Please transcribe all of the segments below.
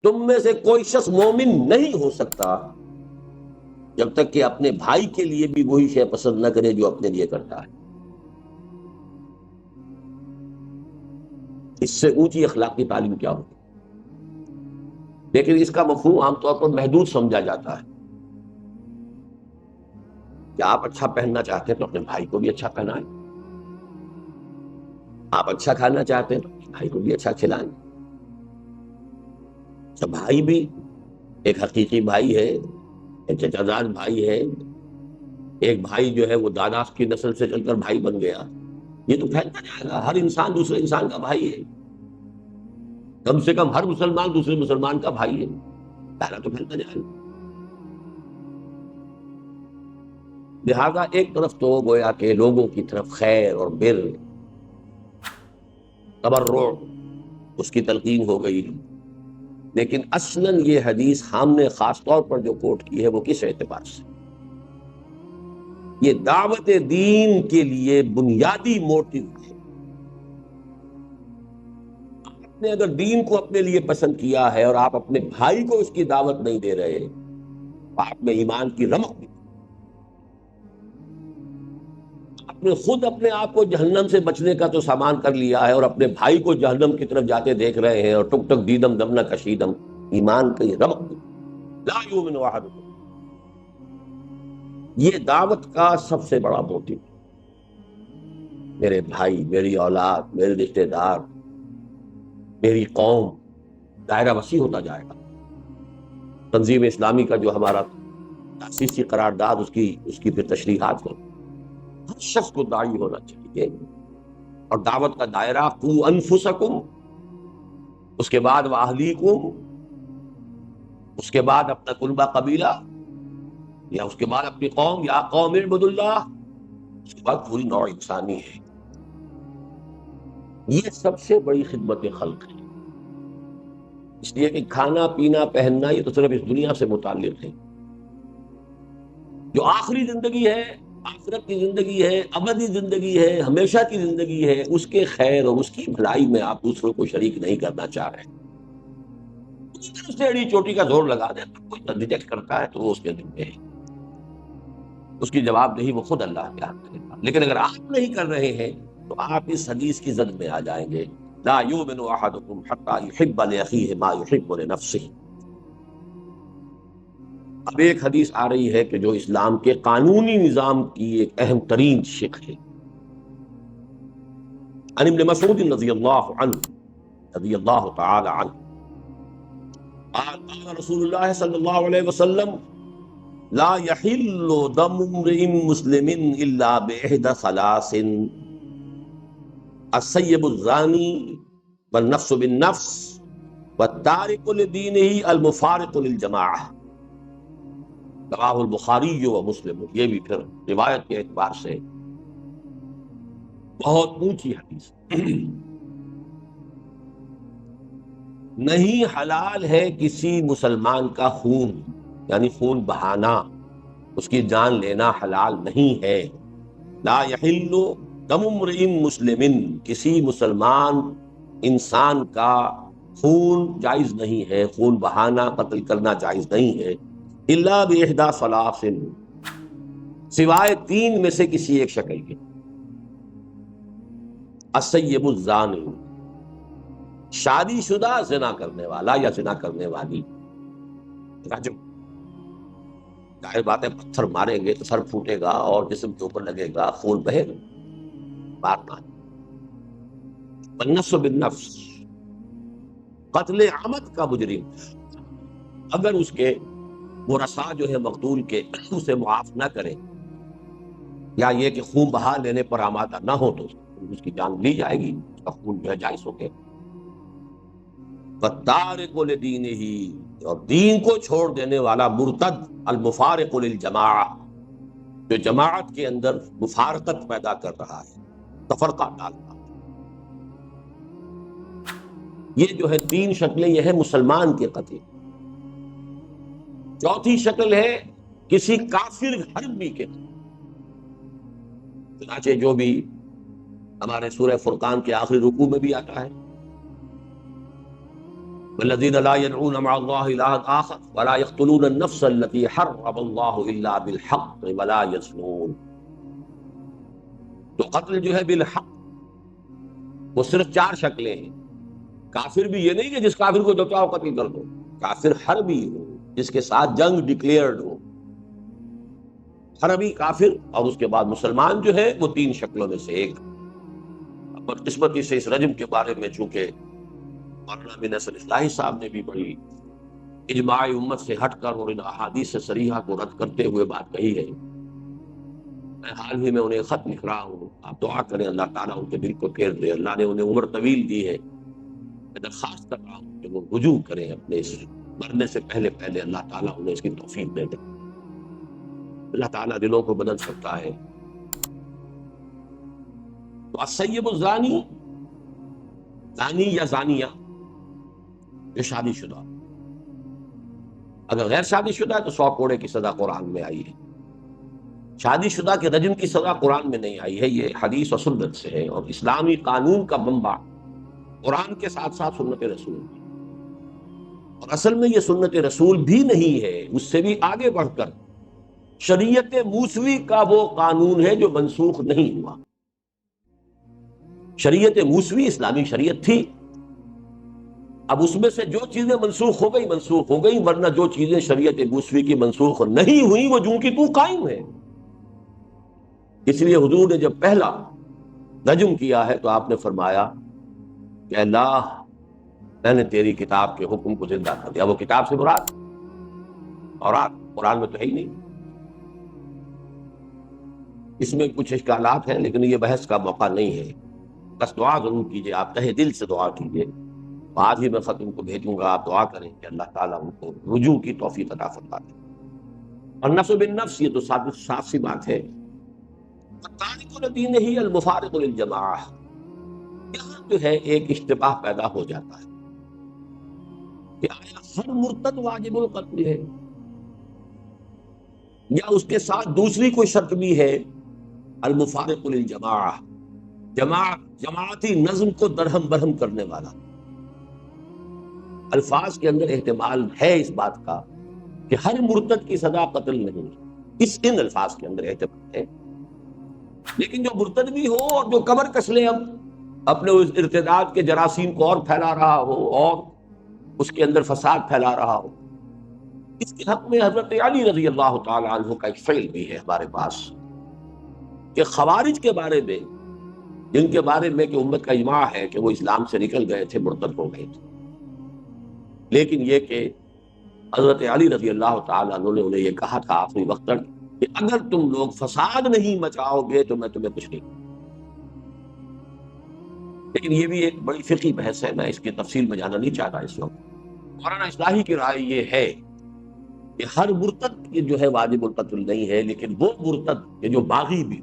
تم میں سے کوئی شخص مومن نہیں ہو سکتا جب تک کہ اپنے بھائی کے لیے بھی وہی شے پسند نہ کرے جو اپنے لیے کرتا ہے. اس سے اونچی اخلاقی تعلیم کیا ہوگی؟ لیکن اس کا مفہوم عام طور پر محدود سمجھا جاتا ہے کہ آپ اچھا پہننا چاہتے ہیں تو اپنے بھائی کو بھی اچھا پہنائیں، آپ اچھا کھانا چاہتے ہیں تو اپنے بھائی کو بھی اچھا کھلائیں. اچھا، بھائی بھی ایک حقیقی بھائی ہے، ایک چچا زاد بھائی ہے، ایک بھائی جو ہے وہ دادا کی نسل سے چل کر بھائی بن گیا. یہ تو پھیلتا جائے گا، ہر انسان دوسرے انسان کا بھائی ہے، کم سے کم ہر مسلمان دوسرے مسلمان کا بھائی ہے، پہلا تو پھیلتا جائے گا. لہذا ایک طرف تو گویا کہ لوگوں کی طرف خیر اور بر، تبرع، اس کی تلقین ہو گئی. لیکن اصلاً یہ حدیث ہم نے خاص طور پر جو کوٹ کی ہے وہ کس اعتبار سے؟ یہ دعوت دین کے لیے بنیادی موٹو ہے. آپ نے اگر دین کو اپنے لیے پسند کیا ہے اور آپ اپنے بھائی کو اس کی دعوت نہیں دے رہے، آپ میں ایمان کی رمق بھی. آپ نے خود اپنے آپ کو جہنم سے بچنے کا تو سامان کر لیا ہے اور اپنے بھائی کو جہنم کی طرف جاتے دیکھ رہے ہیں، اور ٹک ٹک دیدم دم نہ کشیدم، ایمان کی رمق بھی. لا یؤمن احدکم، یہ دعوت کا سب سے بڑا موٹو. میرے بھائی، میری اولاد، میرے رشتہ دار، میری قوم، دائرہ وسیع ہوتا جائے گا. تنظیم اسلامی کا جو ہمارا تاسیسی قرارداد، اس کی پھر تشریحات ہو. ہر شخص کو داعی ہونا چاہیے، اور دعوت کا دائرہ قو انفسکم، اس کے بعد واہلیکم، اس کے بعد اپنا کنبہ قبیلہ، یا اس کے بعد اپنی قوم، یا قوم اعبدوا اللہ، اس کے بعد پوری نوع انسانی ہے. یہ سب سے بڑی خدمت خلق ہے. اس لیے کہ کھانا پینا پہننا یہ تو صرف اس دنیا سے متعلق ہے. جو آخری زندگی ہے، آخرت کی زندگی ہے، ابدی زندگی ہے، ہمیشہ کی زندگی ہے، اس کے خیر اور اس کی بھلائی میں آپ دوسروں کو شریک نہیں کرنا چاہ رہے. اس سے اڑی چوٹی کا زور لگا دیں، کوئی ریجیکٹ کرتا ہے تو وہ اس کے دل میں ہے، اس کی جواب دہی وہ خود اللہ کے ہاتھ کرے گا. لیکن اگر آپ نہیں کر رہے ہیں تو آپ اس حدیث کی زد میں آ جائیں گے. لا یؤمن احدکم حتی یحب لاخیہ ما یحب لنفسہ. اب ایک حدیث آ رہی ہے کہ جو اسلام کے قانونی نظام کی ایک اہم ترین شق ہے. عن ابن مسعود رضی اللہ عنہ، رضی اللہ تعالی عنہ، قال قال رسول اللہ صلی اللہ علیہ وسلم: لا يحل دم امرئ مسلم الا باحدى ثلاث: السيب الزاني، والنفس بالنفس، والتارك لدينه المفارق للجماعة. رواہ البخاری و مسلم. یہ بھی پھر روایت کے اعتبار سے بہت اونچی حدیث. نہیں حلال ہے کسی مسلمان کا خون، یعنی خون بہانا، اس کی جان لینا حلال نہیں ہے. لا یحل دم امرئ مسلم، کسی مسلمان انسان کا خون جائز نہیں ہے، خون بہانا، قتل کرنا جائز نہیں ہے. الا باحدى ثلاث، سوائے تین میں سے کسی ایک شکل کے. السیب الزانی، شادی شدہ زنا کرنے والا یا زنا کرنے والی. راجم، ظاہر بات ہے پتھر ماریں گے تو سر پھوٹے گا اور جسم کے اوپر لگے گا، خون بہے گا، بات نہ. والنفس بالنفس، قتل عمد کا مجرم اگر اس کے ورثاء جو ہے مقتول کے اسے معاف نہ کریں، یا یہ کہ خون بہا لینے پر آمادہ نہ ہو، تو اس کی جان لی جائے گی، اس کا خون جو ہے جائز ہو گیا. فالتارک لدینہ، اور دین کو چھوڑ دینے والا مرتد، المفارق للجماعہ، جو جماعت کے اندر مفارقت پیدا کر رہا ہے، تفرقہ ڈال رہا ہے. یہ جو ہے تین شکلیں یہ ہے مسلمان کے قتل. چوتھی شکل ہے کسی کافر حربی کے قتل. چنانچہ جو بھی ہمارے سورہ فرقان کے آخری رکوع میں بھی آتا ہے، والذین لا يدعون مع اللہ الہا آخر ولا يقتلون النفس التي حرم اللہ الا بالحق ولا يزنون. تو قتل جو ہے بالحق وہ صرف 4 شکلیں ہیں. کافر بھی یہ نہیں کہ جس کافر کو جو چاہو قتل کر دو، کافر حربی ہو جس کے ساتھ جنگ ڈکلیئرڈ ہو، حربی کافر. اور اس کے بعد مسلمان جو ہے وہ 3 شکلوں میں سے ایک. بدقسمتی سے اس رجم کے بارے میں چونکہ مولانا بن نصر اصلاحی صاحب نے بھی بڑی اجماع امت سے ہٹ کر اور ان احادیث صریحہ کو رد کرتے ہوئے بات کہی ہے، میں حال ہی میں انہیں خط لکھ رہا ہوں. آپ دعا کریں اللہ تعالیٰ ان کے دل کو پھیر دے. اللہ نے انہیں عمر طویل دی ہے. میں درخواست کر رہا ہوں کہ وہ رجوع کریں اپنے اس مرنے سے پہلے پہلے. اللہ تعالیٰ انہیں اس کی توفیق دے دے. اللہ تعالیٰ دلوں کو بدل سکتا ہے. تو السیب الزانی، زانی یا زانیہ جو شادی شدہ، اگر غیر شادی شدہ ہے تو 100 کوڑے کی سزا قرآن میں آئی ہے. شادی شدہ کے رجم کی سزا قرآن میں نہیں آئی ہے. یہ حدیث و سنت سے ہے، اور اسلامی قانون کا منبع قرآن کے ساتھ ساتھ سنت رسول بھی. اور اصل میں یہ سنت رسول بھی نہیں ہے، اس سے بھی آگے بڑھ کر شریعت موسوی کا وہ قانون ہے جو منسوخ نہیں ہوا. شریعت موسوی اسلامی شریعت تھی، اب اس میں سے جو چیزیں منسوخ ہو گئی، ورنہ جو چیزیں شریعت موسوی کی منسوخ نہیں ہوئی وہ جوں کی تو قائم ہے. اس لیے حضور نے جب پہلا رجم کیا ہے تو آپ نے فرمایا کہ اللہ میں نے تیری کتاب کے حکم کو زندہ کر دیا. وہ کتاب سے مراد اور قرآن میں تو ہے ہی نہیں. اس میں کچھ اشکالات ہیں لیکن یہ بحث کا موقع نہیں ہے. بس دعا ضرور کیجئے، آپ تہہ دل سے دعا کیجئے. آج ہی میں خط ان کو بھیجوں گا، آپ دعا کریں کہ اللہ تعالیٰ ان کو رجوع کی توفیق عطا فرما دے. اور نفس بالنفس یہ تو صاف سی بات ہے. تارک لدینہ المفارق للجماعہ، یہاں جو ہے ایک اشتباہ پیدا ہو جاتا ہے کہ آیا ہر مرتد واجب القتل ہے، یا اس کے ساتھ دوسری کوئی شرط بھی ہے المفارق للجماعہ، جماعتی نظم کو درہم برہم کرنے والا. الفاظ کے اندر احتمال ہے اس بات کا کہ ہر مرتد کی سزا قتل نہیں، ان الفاظ کے اندر احتمال ہے. لیکن جو مرتد بھی ہو اور جو کمر کس لے اب اپنے اس ارتداد کے جراثیم کو اور پھیلا رہا ہو اور اس کے اندر فساد پھیلا رہا ہو، اس کے حق میں حضرت علی رضی اللہ تعالی عنہ کا ایک فعل بھی ہے ہمارے پاس کہ خوارج کے بارے میں، جن کے بارے میں کہ امت کا اجماع ہے کہ وہ اسلام سے نکل گئے تھے، مرتد ہو گئے تھے، لیکن یہ کہ حضرت علی رضی اللہ تعالی عنہ نے انہیں یہ کہا تھا آخری وقت تک کہ اگر تم لوگ فساد نہیں مچاؤ گے تو میں تمہیں کچھ نہیں. لیکن یہ بھی ایک بڑی فقہی بحث ہے، میں اس کی تفصیل میں جانا نہیں چاہتا اس وقت. مولانا اصلاحی کی رائے یہ ہے کہ ہر مرتد جو ہے واجب القتل نہیں ہے، لیکن وہ مرتد کہ جو باغی بھی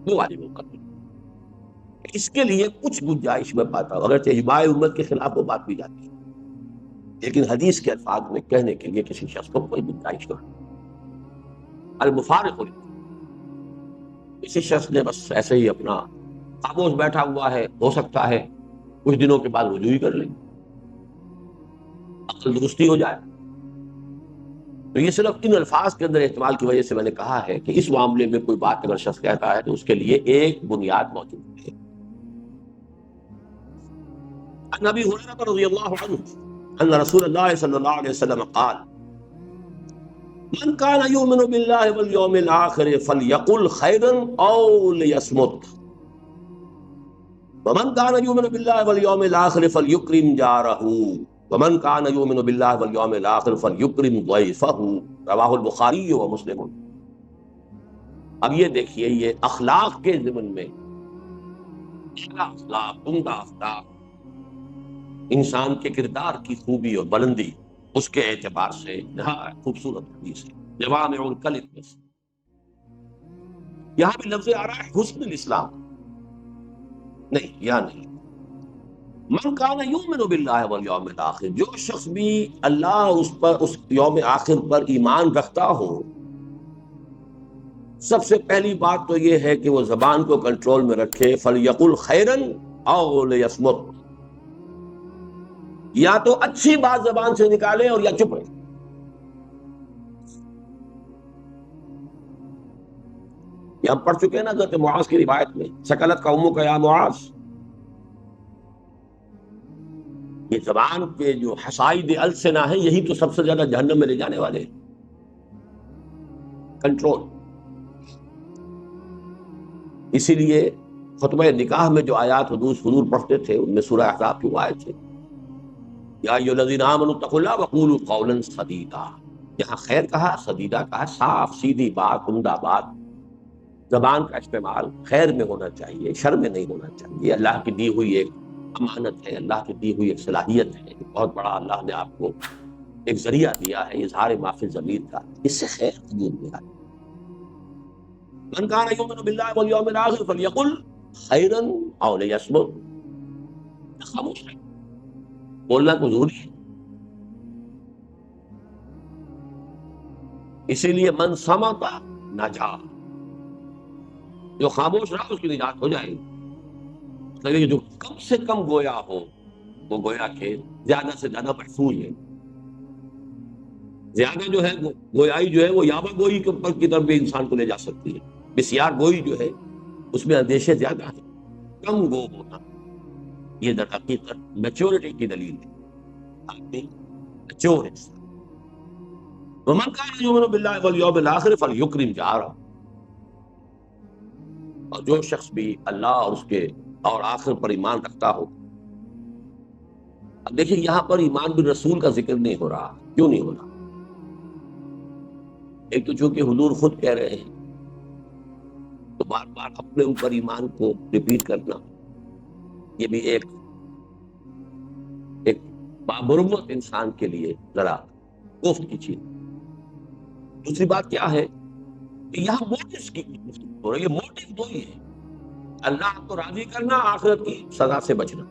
وہ واجب القتل. اس کے لیے کچھ گنجائش میں پاتا ہوں، اگرچہ اجماع امت کے خلاف وہ بات بھی جاتی ہے، لیکن حدیث کے الفاظ میں کہنے کے لیے کسی شخص کو کوئی گنجائش نہیں. المفارق، کسی شخص نے بس ایسے ہی اپنا خاموش بیٹھا ہوا ہے، ہو سکتا ہے کچھ دنوں کے بعد رجوع ہی کر لیں، عقل درستی ہو جائے. تو یہ صرف ان الفاظ کے اندر احتمال کی وجہ سے میں نے کہا ہے کہ اس معاملے میں کوئی بات اگر شخص کہتا ہے تو اس کے لیے ایک بنیاد موجود ہے. عن ابی ہریرہ رضی اللہ عنہ ان رسول اللہ صلی اللہ علیہ وسلم قال من كان يؤمن بالله واليوم الآخر فليقل خيرا أو ليصمت ومن كان يؤمن بالله واليوم الآخر فليكرم جاره ومن كان يؤمن بالله واليوم الآخر فليكرم ضيفه رواه البخاری ومسلم. اب یہ دیکھیے، یہ اخلاق کے ضمن میں اخلاق عمدہ اخلاق انسان کے کردار کی خوبی اور بلندی، اس کے اعتبار سے نہایت خوبصورت حدیث ہے. جوامع الکلم میں سے یہاں بھی لفظ آ رہا ہے حسن الاسلام، نہیں یا نہیں. من کان یؤمن باللہ والیوم الآخر، جو شخص بھی اللہ اس یوم آخر پر ایمان رکھتا ہو، سب سے پہلی بات تو یہ ہے کہ وہ زبان کو کنٹرول میں رکھے. فلیقل خیرا او لیصمت، یا تو اچھی بات زبان سے نکالے اور یا چپ رہے. یہ ہم پڑھ چکے ہیں نا حضرت معاذ کی روایت میں، سکلت قومک یا معاذ. یہ زبان کے جو حصائد السنہ ہیں یہی تو سب سے زیادہ جہنم میں لے جانے والے ہیں. کنٹرول. اسی لیے خطبہ نکاح میں جو آیات حضور پڑھتے تھے ان میں سورہ احزاب کی وہ آیت ہے، یا ایھا الذین آمنوا اتقوا اللہ وقولوا قولا سدیدا. یہاں خیر کہا، سدیدہ کہا، صاف سیدھی بات، عمدہ بات. زبان کا استعمال خیر میں ہونا چاہیے، شر میں نہیں ہونا چاہیے. اللہ کی دی ہوئی ایک امانت ہے، اللہ کی دی ہوئی ایک صلاحیت ہے، بہت بڑا اللہ نے آپ کو ایک ذریعہ دیا ہے اظہار ما فی الضمیر کا، اس سے خیر قبول میں آئے. من کان یؤمن باللہ والیوم الآخر فلیقل خیرا او لیصمت. خاموش ہے، بولنا کو ضروری ہے. اسی لیے من صمت نجا، جو خاموش رہا اس کی نجات ہو جائے گی. مطلب جو کم سے کم گویا ہو وہ گویا کہ زیادہ سے زیادہ محفوظ ہے. زیادہ جو ہے گویائی جو ہے وہ یابہ گوئی کے اوپر کی طرف بھی انسان کو لے جا سکتی ہے. بسیار گوئی جو ہے اس میں اندیشے زیادہ ہیں. کم گو ہونا یہ در حقیقت میچورٹی کی دلیل ہے. آدمی میچور انسان. ومن کان یؤمن باللہ والیوم الآخر فلیکرم جارہ. اور جو شخص بھی اللہ اور اس کے اور آخر پر ایمان رکھتا ہو. اب دیکھیں یہاں پر ایمان بالرسول کا ذکر نہیں ہو رہا. کیوں نہیں ہو رہا؟ ایک تو چونکہ حضور خود کہہ رہے ہیں تو بار بار اپنے اوپر ایمان کو ریپیٹ کرنا یہ بھی ایک بامرمت انسان کے لیے ذرا کوفت کی چیز. دوسری بات کیا ہے کہ یہاں موٹیوز کی ہو رہی ہے. موٹیو دو ہی ہے، اللہ کو راضی کرنا، آخرت کی سزا سے بچنا.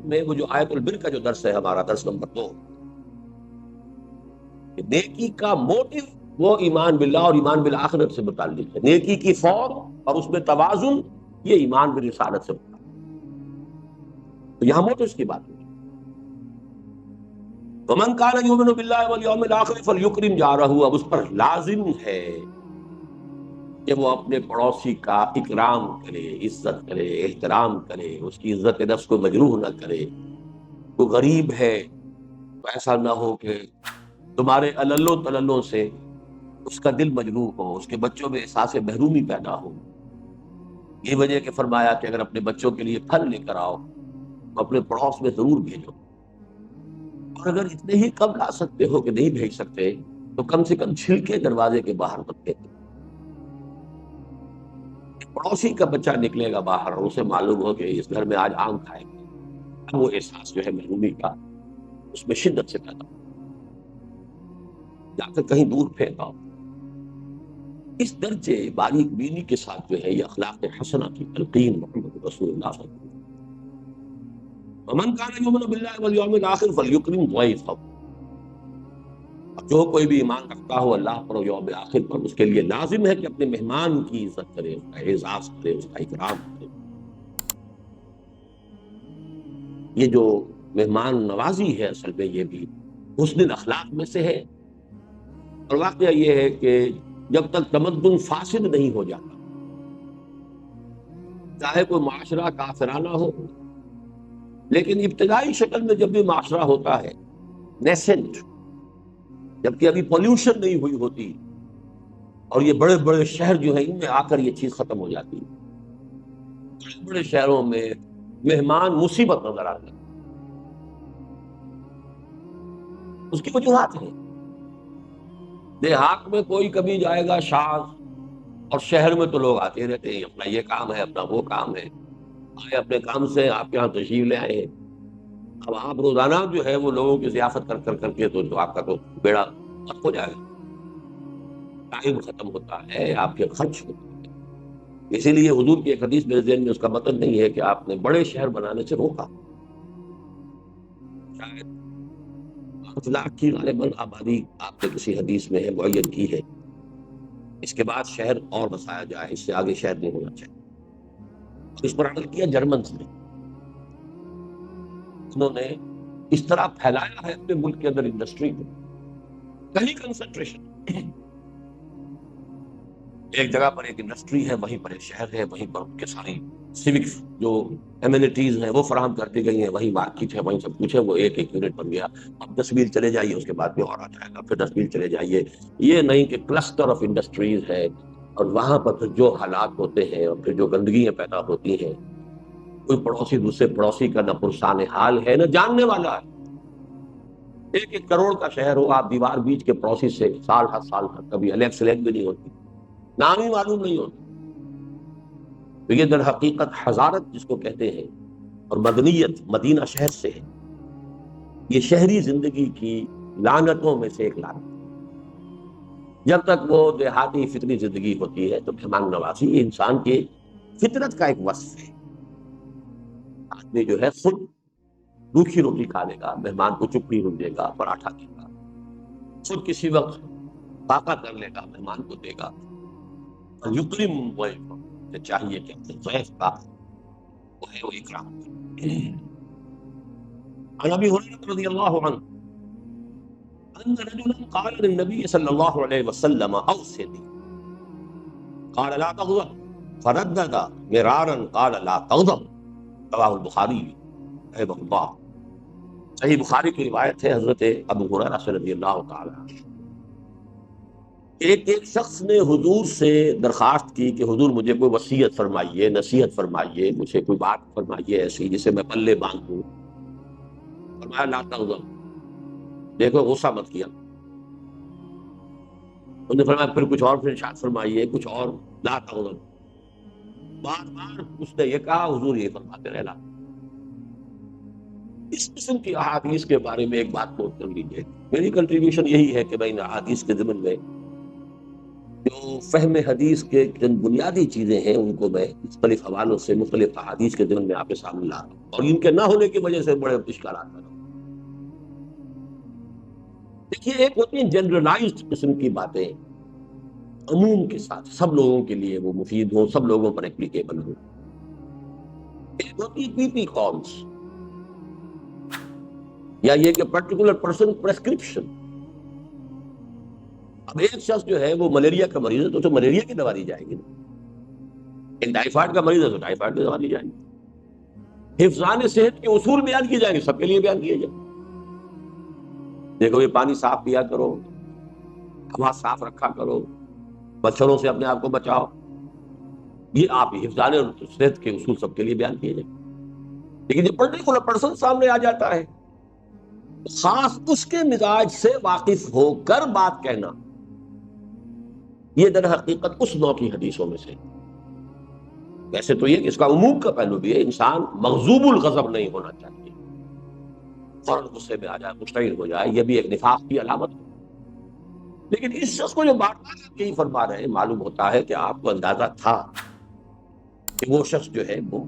میں وہ جو آیت البر کا جو درس ہے ہمارا درس نمبر 2، نیکی کا موٹیو وہ ایمان باللہ اور ایمان بالآخرت سے متعلق ہے. نیکی کی فور اور اس میں توازن یہ ایمان بالرسالت سے متعلق ہے. تو یہاں موٹیوز کی بات ہے. ومن کان یؤمن باللہ والیوم الآخر فلیکرم جارہ. اب اس پر لازم ہے کہ وہ اپنے پڑوسی کا اکرام کرے، عزت کرے، احترام کرے، اس کی عزت نفس کو مجروح نہ کرے. کوئی غریب ہے تو ایسا نہ ہو کہ تمہارے عللوں تللوں سے اس کا دل مجروح ہو، اس کے بچوں میں احساس محرومی پیدا ہو. یہ وجہ کہ فرمایا کہ اگر اپنے بچوں کے لیے پھل لے کر آؤ تو اپنے پڑوس میں ضرور بھیجو. اور اگر اتنے ہی کم لا سکتے ہو کہ نہیں بھیج سکتے تو کم سے کم چھلکے دروازے کے باہر مت پھینکو. پڑوسی کا بچہ نکلے گا باہر اور اسے معلوم ہو کہ اس گھر میں آج آم کھائے گا، اب وہ احساس جو ہے محرومی کا اس میں شدت سے پیدا ہو، جا کر کہیں دور پھینکا. اس درجے باریک بینی کے ساتھ جو ہے یہ اخلاق حسنہ کی تلقین محمد رسول اللہ صلی اللہ علیہ وسلم. ومن کان یؤمن باللہ والیوم الآخر فلیکرم ضیفہ. جو کوئی بھی ایمان رکھتا ہو اللہ پر اور یوم آخر پر اس کے لیے لازم ہے کہ اپنے مہمان کی عزت کرے، اس کا اعزاز کرے، اس کا اکرام کرے. یہ جو مہمان نوازی ہے اصل میں یہ بھی حسن الاخلاق میں سے ہے. اور واقعہ یہ ہے کہ جب تک تمدن فاسد نہیں ہو جاتا، چاہے کوئی معاشرہ کافرانہ ہو، لیکن ابتدائی شکل میں جب بھی معاشرہ ہوتا ہے نیسنٹ، جبکہ ابھی پولیوشن نہیں ہوئی ہوتی، اور یہ بڑے بڑے شہر جو ہیں ان میں آ کر یہ چیز ختم ہو جاتی ہے. بڑے بڑے شہروں میں مہمان مصیبت نظر آتا ہے. اس کی وجوہات ہیں. دیہات میں کوئی کبھی جائے گا شاذ، اور شہر میں تو لوگ آتے رہتے ہیں، اپنا یہ کام ہے، اپنا وہ کام ہے، آئے اپنے کام سے آپ یہاں تشریف لے آئے ہیں. اب آپ روزانہ جو ہے وہ لوگوں کی ضیافت کر کر کے تو آپ کا تو بیڑا غرق ہو جائے گا. ٹائم ختم ہوتا ہے، آپ کے خرچ ہوتے ہیں. اسی لیے حضور کی ایک حدیث میرے ذہن میں اس کا مطلب نہیں ہے کہ آپ نے بڑے شہر بنانے سے روکا. شاید 5 لاکھ کی غالباً آبادی آپ نے کسی حدیث میں ہے معین کی ہے، اس کے بعد شہر اور بسایا جائے، اس سے آگے شہر نہیں ہونا چاہیے. اس پر عمل کیا جرمنز نے. انہوں نے اس طرح پھیلایا ہے اپنے ملک کے اندر انڈسٹری کو، کہیں کنسنٹریشن، ایک جگہ پر ایک انڈسٹری ہے، وہیں پر ایک شہر ہے، وہیں پر ان کے ساری سیوک جو ایمینٹیز ہیں وہ فراہم کرتی گئی ہیں، وہیں مارکیٹ ہے، وہیں سب کچھ ہے، وہ ایک ایک یونٹ بن گیا۔ اب 10 میل چلے جائیے، اس کے بعد میں اور آ جائے گا، پھر 10 میل چلے جائیے۔ یہ نہیں کہ کلسٹر آف انڈسٹریز ہے، اور وہاں پر پھر جو حالات ہوتے ہیں اور پھر جو گندگیاں پیدا ہوتی ہیں، کوئی پڑوسی دوسرے پڑوسی کا نہ پرسان حال ہے نہ جاننے والا ہے۔ ایک ایک کروڑ کا شہر ہو، آپ دیوار بیچ کے پڑوسی سے سال ہر سال تک کبھی الیکس سلیکٹ بھی نہیں ہوتی، نام ہی معلوم نہیں ہوتا۔ تو یہ در حقیقت حضارت جس کو کہتے ہیں، اور مدنیت مدینہ شہر سے ہے، یہ شہری زندگی کی لعنتوں میں سے ایک لعنت۔ جب تک وہ دیہاتی فطری زندگی ہوتی ہے تو مہمان نوازی یہ انسان کے فطرت کا ایک وصف ہے۔ آدمی جو ہے خود روکھی روٹی کھا لے گا، مہمان کو چپڑی روک دے گا، پراٹھا دے گا، خود کسی وقت فاقہ کر لے گا، مہمان کو دے گا۔ یکرم ضیفہ، چاہیے کہ اپنے ضیف کا وہ ہے وہ اکرام کرے۔ عن ابی ہریرہ رضی اللہ عنہ ان رجلا قال للنبي صلی اللہ علیہ وسلم اوصنی قال لا تغضب فردد مرارا قال لا تغضب، رواه البخاری رحمہ اللہ۔ صحیح بخاری کی روایت ہے حضرت ابو ہریرہ سے رضی اللہ تعالی عنہ، ایک شخص نے حضور سے درخواست کی کہ حضور مجھے کوئی وصیت فرمائیے، نصیحت فرمائیے، مجھے کوئی بات فرمائیے ایسی جسے میں پلے باندھوں۔ فرمایا لا تغضب، دیکھو غصہ مت کیا۔ انہوں نے فرمایا پھر کچھ اور، پھر ارشاد فرمائیے کچھ اور، لا تغضب۔ بار بار اس نے یہ کہا، حضور یہ فرماتے رہے لا۔ اس قسم کی احادیث کے بارے میں ایک بات نوٹ کر لیجیے، میری کنٹریبیوشن یہی ہے کہ میں ان احادیث کے ضمن میں جو فہم حدیث کے چند بنیادی چیزیں ہیں ان کو میں مختلف حوالوں سے مختلف احادیث کے ضمن میں آپ کے سامنے لا رہا ہوں، اور ان کے نہ ہونے کی وجہ سے بڑے اشکالات آ رہے ہیں۔ دیکھیے، ایک ہوتی ہیں جنرلائزڈ قسم کی باتیں، عموم کے ساتھ سب لوگوں کے لیے وہ مفید ہوں، سب لوگوں پر اپلیکیبل ہوں۔ ایک ہوتی ہے پی پی کالز، یا یہ کہ پرٹیکولر پرسن پریسکرپشن۔ اب ایک شخص جو ہے وہ ملیریا کا مریض ہے تو اسے ملیریا کی دوا دی جائے گی، ایک ٹائیفائڈ کا مریض ہے تو ٹائیفائڈ کی دوا دی جائے گی۔ حفظان صحت کے اصول بیان کیے جائیں گے، سب کے لیے بیان کیے جائیں۔ دیکھو یہ پانی صاف پیا کرو، ہوا صاف رکھا کرو، مچھروں سے اپنے آپ کو بچاؤ، یہ آپ حفظان صحت کے اصول سب کے لیے بیان کیے جائیں۔ لیکن یہ پرٹیکولر پرسن سامنے آ جاتا ہے، خاص اس کے مزاج سے واقف ہو کر بات کہنا، یہ در حقیقت اس نوع کی حدیثوں میں سے۔ ویسے تو یہ کہ اس کا عموم کا پہلو بھی ہے، انسان مغضوب الغضب نہیں ہونا چاہیے، فوراً غصے میں آ جائے، مشتعل ہو جائے، یہ بھی ایک نفاق کی علامت ہے۔ لیکن اس شخص کو جو بار بار آپ یہی فرما رہے ہیں، معلوم ہوتا ہے کہ آپ کو اندازہ تھا کہ وہ شخص جو ہے وہ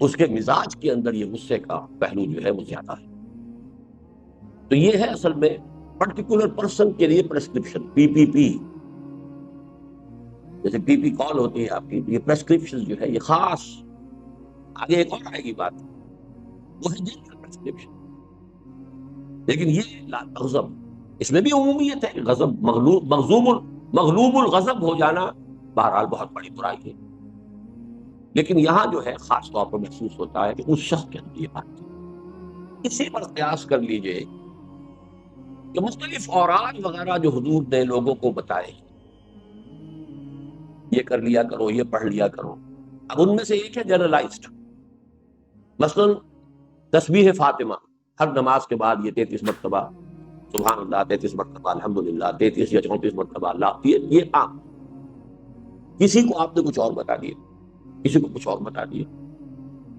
اس کے مزاج کے اندر یہ غصے کا پہلو جو ہے وہ زیادہ ہے۔ تو یہ ہے اصل میں پرٹیکولر پرسن کے لیے پریسکرپشن، پی پی پی، جیسے پی پی کال ہوتی ہے آپ کی، یہ پریسکرپشن جو ہے یہ خاص، آگے ایک اور آئے گی بات، وہ ہے جنرل پریسکرپشن۔ لیکن یہ لا تغضب، اس میں بھی عمومیت ہے، غضب مغلوب الغضب ہو جانا بہرحال بہت بڑی برائی ہے، لیکن یہاں جو ہے خاص طور پر محسوس ہوتا ہے کہ اس شخص کے اندر یہ بات ہے۔ اسی پر قیاس کر لیجئے کہ مختلف اوراد وغیرہ جو حضور نے لوگوں کو بتائے، یہ کر لیا کرو، یہ پڑھ لیا کرو، اب ان میں سے ایک ہے جنرلائزڈ، مثلا تسبیح فاطمہ، ہر نماز کے بعد یہ 33 مرتبہ سبحان اللہ، 33 مرتبہ الحمدللہ، 33 یا 34 مرتبہ اللہ، یہ عام۔ کسی کو آپ نے کچھ اور بتا دیا، کسی کو کچھ اور بتا دیا۔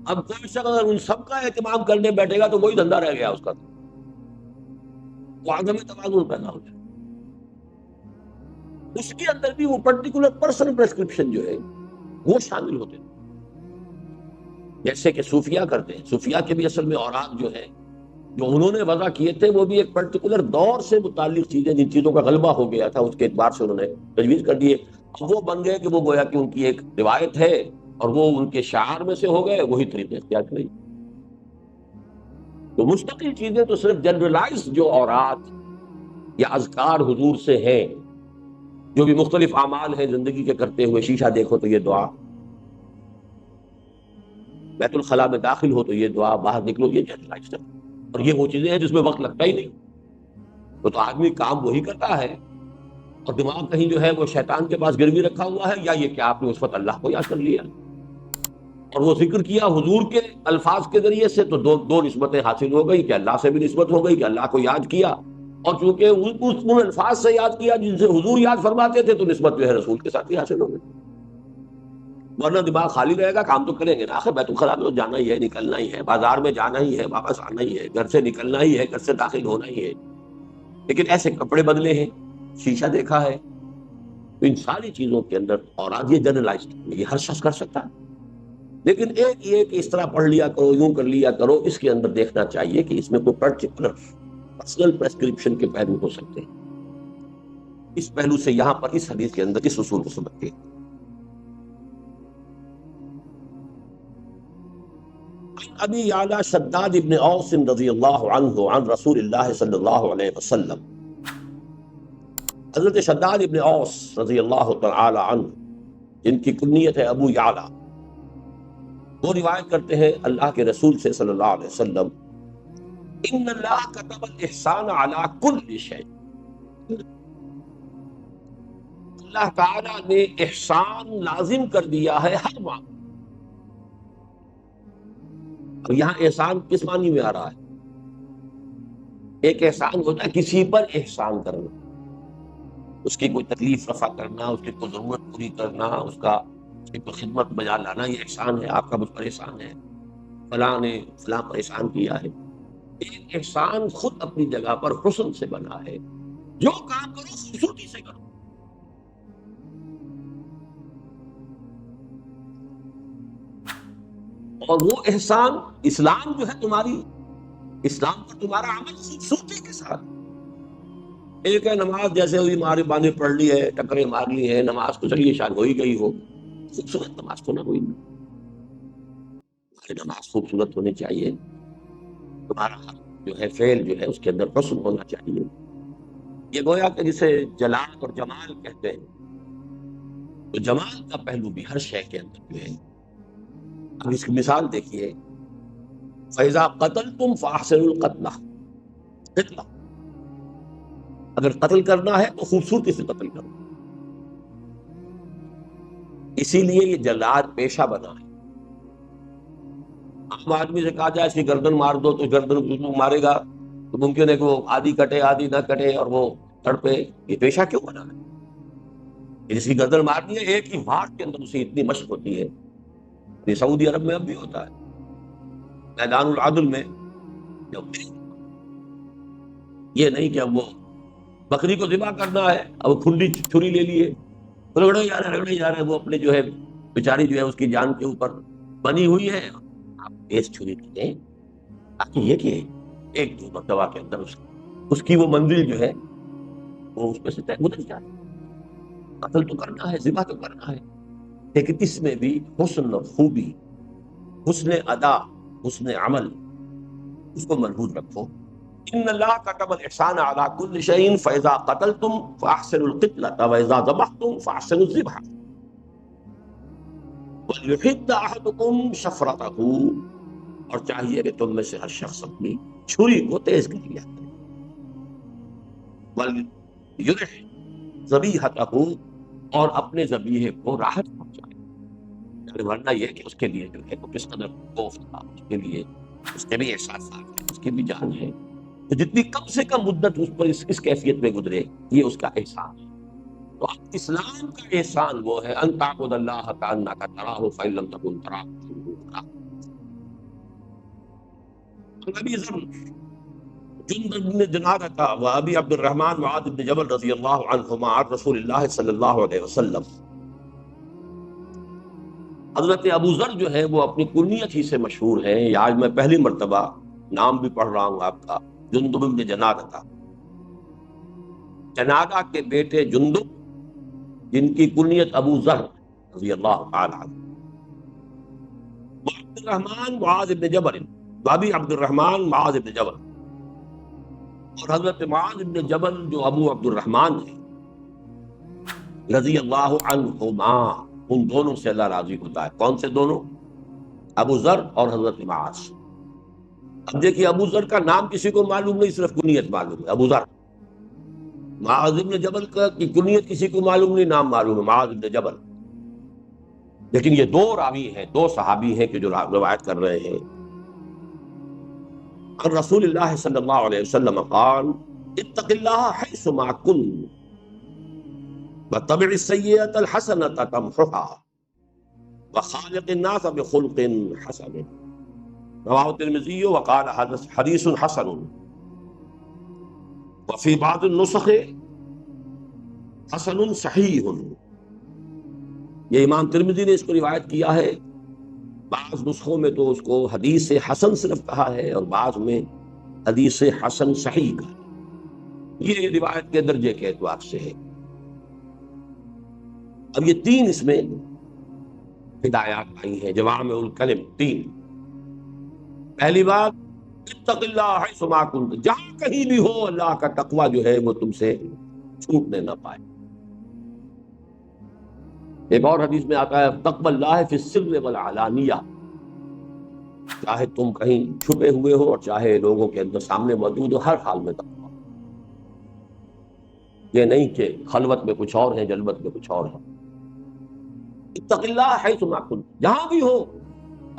اب کوئی شخص اگر ان سب کا اہتمام کرنے بیٹھے گا تو وہی دھندا رہ گیا اس کا، تو عدم توازن پیدا ہو جائے۔ اس کے اندر بھی وہ پرٹیکولر پرسن پریسکرپشن جو ہے وہ شامل ہوتے ہیں، جیسے کہ صوفیہ کرتے ہیں۔ صوفیہ کے بھی اصل میں اوراد جو ہے جو انہوں نے وضع کیے تھے وہ بھی ایک پرٹیکولر دور سے متعلق چیزیں، جن چیزوں کا غلبہ ہو گیا تھا اس کے اعتبار سے انہوں نے تجویز کر دیے، وہ بن گئے کہ وہ گویا کہ ان کی ایک روایت ہے اور وہ ان کے شعار میں سے ہو گئے، وہی طریقے اختیار کریں۔ تو مستقل چیزیں تو صرف جنرلائز جو اورات یا اذکار حضور سے ہیں، جو بھی مختلف اعمال ہیں زندگی کے کرتے ہوئے، شیشہ دیکھو تو یہ دعا، بیت الخلاء میں داخل ہو تو یہ دعا، باہر نکلو یہ جنرلائز ہے، اور یہ وہ چیزیں ہیں جس میں وقت لگتا ہی نہیں، تو آدمی کام وہی کرتا ہے اور دماغ کہیں جو ہے وہ شیطان کے پاس گروی رکھا ہوا ہے، یا یہ کہ آپ نے اس وقت اللہ کو یاد کر لیا اور وہ ذکر کیا حضور کے الفاظ کے ذریعے سے، تو دو نسبتیں حاصل ہو گئی، کہ اللہ سے بھی نسبت ہو گئی کہ اللہ کو یاد کیا، اور چونکہ ان الفاظ سے یاد کیا جن سے حضور یاد فرماتے تھے، تو نسبت جو ہے رسول کے ساتھ ہی حاصل ہو گئی۔ ورنہ دماغ خالی رہے گا، کام تو کریں گے نا، آخر بیت الخلاء میں تو جانا ہی ہے، نکلنا ہی ہے، بازار میں جانا ہی ہے، واپس آنا ہی ہے، گھر سے نکلنا ہی ہے، گھر سے داخل ہونا ہی ہے، لیکن ایسے کپڑے بدلے ہیں، شیشہ دیکھا ہے، تو ان ساری چیزوں کے اندر، اور آج یہ جنرلائزڈ یہ ہر شخص کر سکتا ہے، لیکن ایک یہ کہ اس طرح پڑھ لیا کرو، یوں کر لیا کرو، اس کے اندر دیکھنا چاہیے کہ اس میں کوئی پرٹیکولر پرسنل پریسکرپشن کے پہلو ہو سکتے ہیں۔ اس پہلو سے یہاں پر اس حدیث کے اندر اس اصول کو سمجھتے ہیں۔ ابی یعلا شداد ابن اوس رضی اللہ عنہ عن رسول اللہ صلی اللہ علیہ وسلم، حضرت شداد ابن اوس رضی اللہ تعالی عنہ، جن کی کنیت ہے ابو یعلا، وہ روایت کرتے ہیں اللہ کے رسول سے صلی اللہ علیہ وسلم، ان اللہ كتب الاحسان علی کل شیء، اللہ تعالیٰ نے احسان لازم کر دیا ہے ہر معاملے۔ اب یہاں احسان کس معنی میں آ رہا ہے؟ ایک احسان ہوتا ہے کسی پر احسان کرنا، اس کی کوئی تکلیف رفع کرنا، اس کی کوئی ضرورت پوری کرنا، اس کی کوئی خدمت بجا لانا، یہ احسان ہے، آپ کا مجھ پر احسان ہے، فلاں نے فلاں پر احسان کیا ہے۔ ایک احسان خود اپنی جگہ پر حسن سے بنا ہے، جو کام کرو خوبصورتی سے کرو، اور وہ احسان اسلام جو ہے تمہاری، اسلام پر تمہارا عمل خوبصورتی کے ساتھ۔ ایک ہے نماز جیسے ہوئی، مارے باندھے پڑھ لی ہے، ٹکرے مار لی ہے، نماز تو چلیے شاید ہو ہی گئی ہو، خوبصورت نماز تو نہ ہوئی، تمہاری نماز خوبصورت ہونی چاہیے، تمہارا جو ہے فعل جو ہے اس کے اندر حسن ہونا چاہیے۔ یہ گویا کہ جسے جلال اور جمال کہتے ہیں، تو جمال کا پہلو بھی ہر شے کے اندر جو ہے۔ اب اس کی مثال دیکھیے، فَإِذَا قَتَلْتُمْ فَأَحْسِنُوا الْقَتْلَ، اگر قتل کرنا ہے تو خوبصورتی سے قتل کرو، اسی لیے یہ جلاد پیشہ بنا ہے۔ عام آدمی سے کہا جائے اس کی گردن مار دو، تو گردن مارے گا تو ممکن ہے کہ وہ آدھی کٹے آدھی نہ کٹے اور وہ تڑپے، یہ پیشہ کیوں بنا ہے؟ جس کی گردن مارنی ہے، ایک ہی واٹ کے اندر اسے اتنی مشق ہوتی ہے، یہ سعودی عرب میں اب بھی ہوتا ہے، میدان العدل میں یہ نہیں کہ اب وہ بکری کو ذبح کرنا ہے، اب وہ کھنڈی چھری لے لیے، رگڑے جا رہے، وہ اپنے جو ہے بیچاری جو ہے اس کی جان کے اوپر بنی ہوئی ہے، آپ تیز چھری لیں تاکہ یہ کہ ایک دو مرتبہ کے اندر اس کی وہ منزل جو ہے وہ اس میں سے گزر جائے۔ قتل تو کرنا ہے، ذبح تو کرنا ہے، لیکن اس میں بھی حسن اور خوبی، حسن ادا، حسن عمل، اس کو مربوط رکھو۔ ان اللہ كتب الاحسان على كل شيء فاذا قتلتم فاحسنوا القتلة واذا ذبحتم فاحسنوا الذبح وليحد احدكم شفرته، اور چاہیے کہ تم میں سے ہر شخص اپنی چھری کو تیز کر لیا کرے، وليرح ذبيحته، اور اپنے ذبیحے کو راحت پہنچائے، ورنہ یہ کہ اس کے لیے جو ہے وہ کس قدر خوف تھا، اس کے لیے اس کے بھی احساسات ہیں، اس کی بھی جان ہے، تو جتنی کم سے کم مدت اس پر اس کیفیت میں گزرے، یہ اس کا احسان ہے۔ تو اسلام کا احسان وہ ہے ان تعبد اللہ کانک تراہ فإن لم تکن تراہ فإنہ یراک۔ ابی ذر جندب بن جنادہ و ابی عبد الرحمن معاذ بن جبل رضی اللہ عنہما عن رسول اللہ صلی اللہ علیہ وسلم، حضرت ابو ذر جو ہے وہ اپنی کنیت ہی سے مشہور ہیں، یہ آج میں پہلی مرتبہ نام بھی پڑھ رہا ہوں آپ کا، جندب بن جنادہ، جنادہ کے بیٹے جندب جن کی کنیت ابو ذر رضی اللہ تعالی عنہ، عبد الرحمن معاذ بن جبل، ابی عبد الرحمن معاذ بن جبل، اور حضرت معاذ بن جبل جو ابو عبد الرحمن ہے رضی اللہ عنہما، ان دونوں سے اللہ راضی ہوتا ہے۔ کون سے دونوں؟ ابو ذر اور حضرت معاذ۔ اب دیکھیے، ابو ذر کا نام کسی کو معلوم نہیں، صرف کنیت معلوم ہے ابو ذر۔ معاذ بن جبل کی کنیت کسی کو معلوم نہیں، نام معلوم ہے معاذ بن جبل۔ لیکن یہ دو راوی ہیں، دو صحابی ہیں کہ جو روایت کر رہے ہیں۔ عن رسول اللہ صلی اللہ علیہ وسلم قال اتق اللہ حیث ما كنت واتبع السیئۃ الحسنۃ تمحها وخالق الناس بخلق حسن، رواه الترمذی وقال حدیث حسن، وفی بعض النسخ حسن صحیح۔ یہ امام ترمذی نے اس کو روایت کیا ہے، بعض نسخوں میں تو اس کو حدیث حسن صرف کہا ہے، اور بعض میں حدیث حسن صحیح کہا ہے۔ یہ روایت کے درجے کے اعتبار سے ہے۔ اب یہ تین اس میں ہدایات آئی ہیں، جوامع الکلم تین۔ پہلی بات، اتق اللہ حیث ما کنت، جہاں کہیں بھی ہو اللہ کا تقوی جو ہے وہ تم سے چھوٹنے نہ پائے۔ ایک اور حدیث میں آتا ہے تقوی اللہ فی السر والعلانیہ، چاہے تم کہیں چھپے ہوئے ہو اور چاہے لوگوں کے اندر سامنے موجود ہو، ہر حال میں تقوی۔ یہ نہیں کہ خلوت میں کچھ اور ہے، جلوت میں کچھ اور ہے۔ اتق اللہ حیث ما کنت، جہاں بھی ہو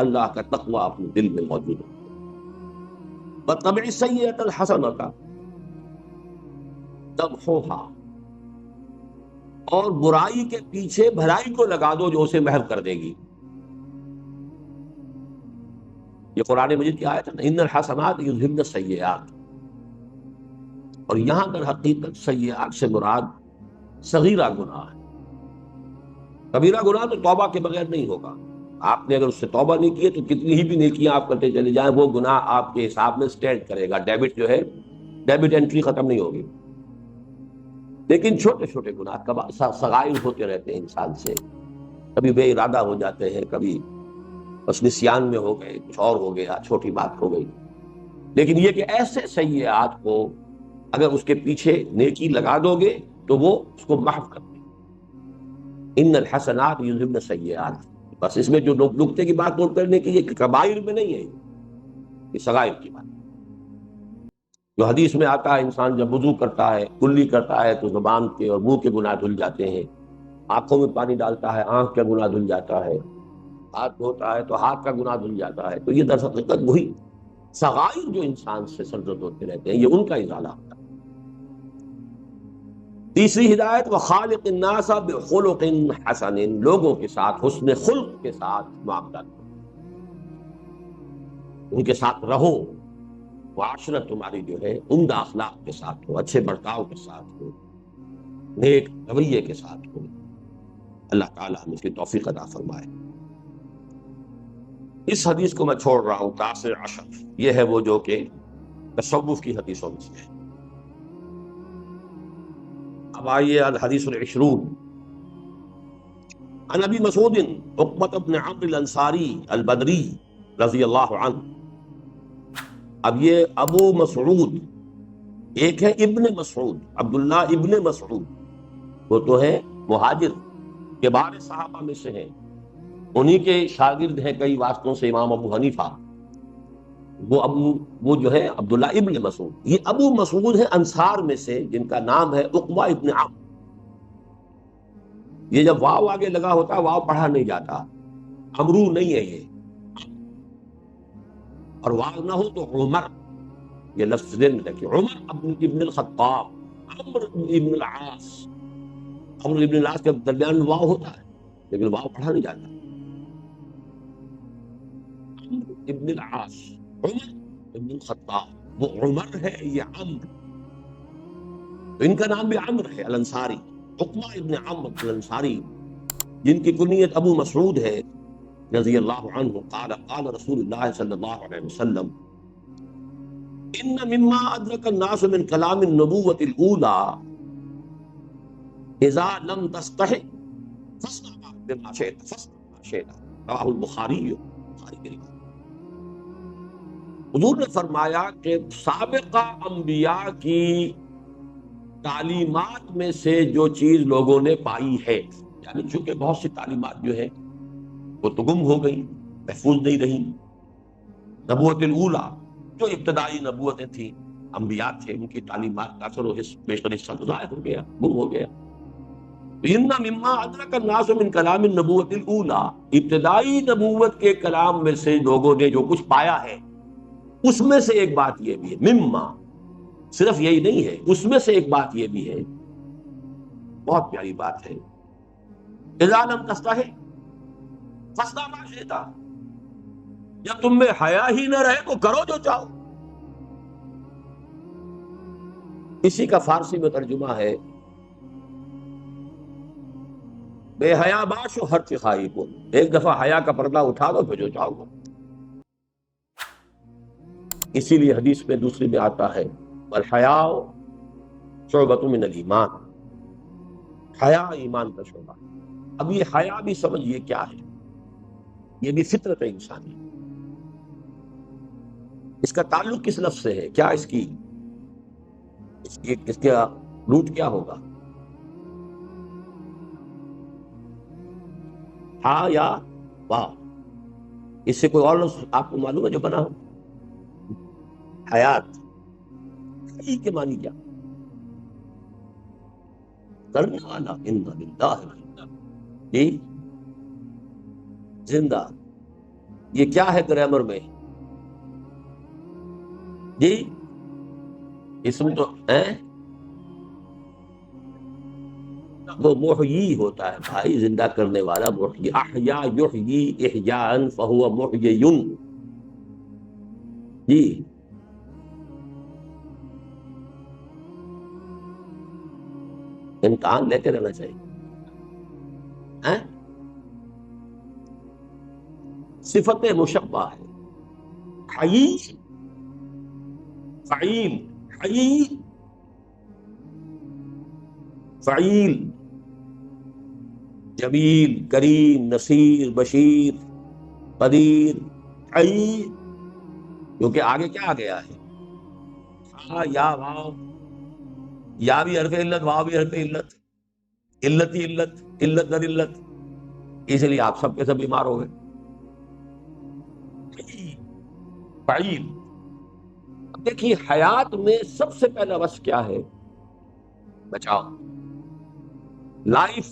اللہ کا تقوی اپنے دل میں موجود ہو۔ واتبع السیئۃ الحسنۃ تمحوها، اور برائی کے پیچھے بھلائی کو لگا دو جو اسے محو کر دے گی۔ یہ قرآن مجید کی آیت ہے نا، ان الحسنات یذہبن السیئات، اور یہاں در حقیقت سیئات سے مراد صغیرہ گناہ ہے۔ کبیرہ گناہ تو توبہ کے بغیر نہیں ہوگا۔ آپ نے اگر اس سے توبہ نہیں کی ہے تو کتنی ہی بھی نیکیاں آپ کرتے چلے جائیں، وہ گناہ آپ کے حساب میں سٹینڈ کرے گا، ڈیبٹ جو ہے، ڈیبٹ انٹری ختم نہیں ہوگی۔ لیکن چھوٹے چھوٹے گناہ صغائر ہوتے رہتے ہیں انسان سے، کبھی بے ارادہ ہو جاتے ہیں، کبھی بس نسیان میں ہو گئے، کچھ اور ہو گیا، چھوٹی بات ہو گئی۔ لیکن یہ کہ ایسے سیئات کو اگر اس کے پیچھے نیکی لگا دو گے تو وہ اس کو محو کر دے۔ ان الحسنات یذہبن السیئات، بس اس میں جو نکتے کی بات نوٹ کرنے کی، یہ کبائر میں نہیں ہے، یہ صغائر کی بات۔ جو حدیث میں آتا ہے انسان جب وضو کرتا ہے، کلی کرتا ہے، تو زبان کے اور منہ کے گناہ دھل جاتے ہیں، آنکھوں میں پانی ڈالتا ہے آنکھ کا گناہ دھل جاتا ہے، ہاتھ دھوتا ہے تو ہاتھ کا گناہ دھل جاتا ہے۔ تو یہ در حقیقت وہی صغائر جو انسان سے سرزد ہوتے رہتے ہیں، یہ ان کا ازالہ ہوتا ہے۔ تیسری ہدایت، وخالق الناس بخلق حسن، لوگوں کے ساتھ حسن خلق کے ساتھ معاملہ کرو، ان کے ساتھ رہو، معاشرت تمہاری جو ہے عمدہ اخلاق کے ساتھ ہو، اچھے برتاؤ کے ساتھ ہو، نیک رویے کے ساتھ ہو۔ اللہ تعالیٰ ہمیں اس کی توفیق عطا فرمائے۔ اس حدیث کو میں چھوڑ رہا ہوں، تاسع عشر، یہ ہے وہ جو کہ تصوف کی حدیثوں میں سے ہے۔ اب آئیے الحدیث العشرون، عن ابی مسعود عقبۃ بن عمرو الانصاری البدری رضی اللہ عنہ۔ اب یہ ابو مسعود، ایک ہے ابن مسعود، عبداللہ ابن مسعود، وہ تو ہے مہاجر کبار صحابہ میں سے ہیں، انہی کے شاگرد ہیں کئی واسطوں سے امام ابو حنیفہ، وہ جو ہے عبداللہ ابن مسعود۔ یہ ابو مسعود ہے انصار میں سے، جن کا نام ہے عقبہ ابن عمرو۔ یہ جب واو آگے لگا ہوتا، واو پڑھا نہیں جاتا، عمرو نہیں ہے یہ، اور واو نہ ہو تو عمر، یہ لفظ ذہن میں رکھیے، عمر ابن الخطاب، عمرو ابن العاص۔ عمرو ابن العاص کے درمیان میں واو ہوتا ہے لیکن واو پڑھا نہیں جاتا۔ عمرو ابن العاص، عمر ابن الخطاب، وہ عمر ہے، یہ عمر، تو ان کا نام بھی عمر ہے الانصاری، عقبہ ابن عمرو الانصاری، جن کی کنیت ابو مسعود ہے رضی اللہ عنہ۔ قال قال رسول اللہ صلی اللہ علیہ وسلم ان مما ادرک الناس من کلام النبوۃ الاولى اذا لم تستحق فاصنع بما شئت، فاصنع ما شئت، رواہ البخاری، بخاری کی روایت۔ حضور نے فرمایا کہ سابقہ انبیاء کی تعلیمات میں سے جو چیز لوگوں نے پائی ہے، یعنی چونکہ بہت سی تعلیمات جو ہے وہ تو گم ہو گئی، محفوظ نہیں رہی۔ نبوت الاولیٰ جو ابتدائی نبوتیں تھیں، انبیاء تھے، ان کی تعلیمات کا اثر و بیشتر حصہ ضائع ہو گیا، گم ہو گیا۔ ان مما ادرک الناس من کلام النبوت الاولیٰ، ابتدائی نبوت کے کلام میں سے لوگوں نے جو کچھ پایا ہے، اس میں سے ایک بات یہ بھی ہے، مما صرف یہی نہیں ہے، اس میں سے ایک بات یہ بھی ہے، بہت پیاری بات ہے، اذا لم تستحِ فاصنع ما شئت، جب تم میں حیا ہی نہ رہے تو کرو جو چاہو۔ اسی کا فارسی میں ترجمہ ہے، بے حیا باش و ہر چخائی کو، ایک دفعہ حیا کا پردہ اٹھا دو پھر جو چاہو گو۔ اسی لیے حدیث میں دوسری میں آتا ہے والحیاء شعبۃ من الایمان، حیا ایمان کا شعبہ۔ اب یہ حیا بھی سمجھیے کیا ہے، یہ بھی فطرت انسانی، اس کا تعلق کس لفظ سے ہے، کیا اس کا روٹ کیا ہوگا، ہا یا واہ؟ اس سے کوئی اور لفظ آپ کو معلوم ہے جو بنا ہو؟ حیات، حی کے معنی کیا؟ کرنے والا، انا للہ و انا جی زندہ، یہ کیا ہے گرامر میں جی؟ اسم تو وہ محیی ہوتا ہے بھائی، زندہ کرنے والا محیی، احیا یحیی احیاء فہو محیی جی۔ امتحان لیتے رہنا چاہیے۔ صفت مشبہ ہے، حی فعیل، حی فعیل، جمیل، کریم، نصیر، بشیر، قدیر، حی، کیونکہ آگے کیا آ گیا ہے، ہاں یا واو، یا بھی حرف علت، واو بھی حرف علت، علت ہی علت، علت در علت، اس لیے آپ سب کے سب بیمار ہو گئے۔ فعیل، اب دیکھیے حیات میں سب سے پہلا وصف کیا ہے؟ بچاؤ، لائف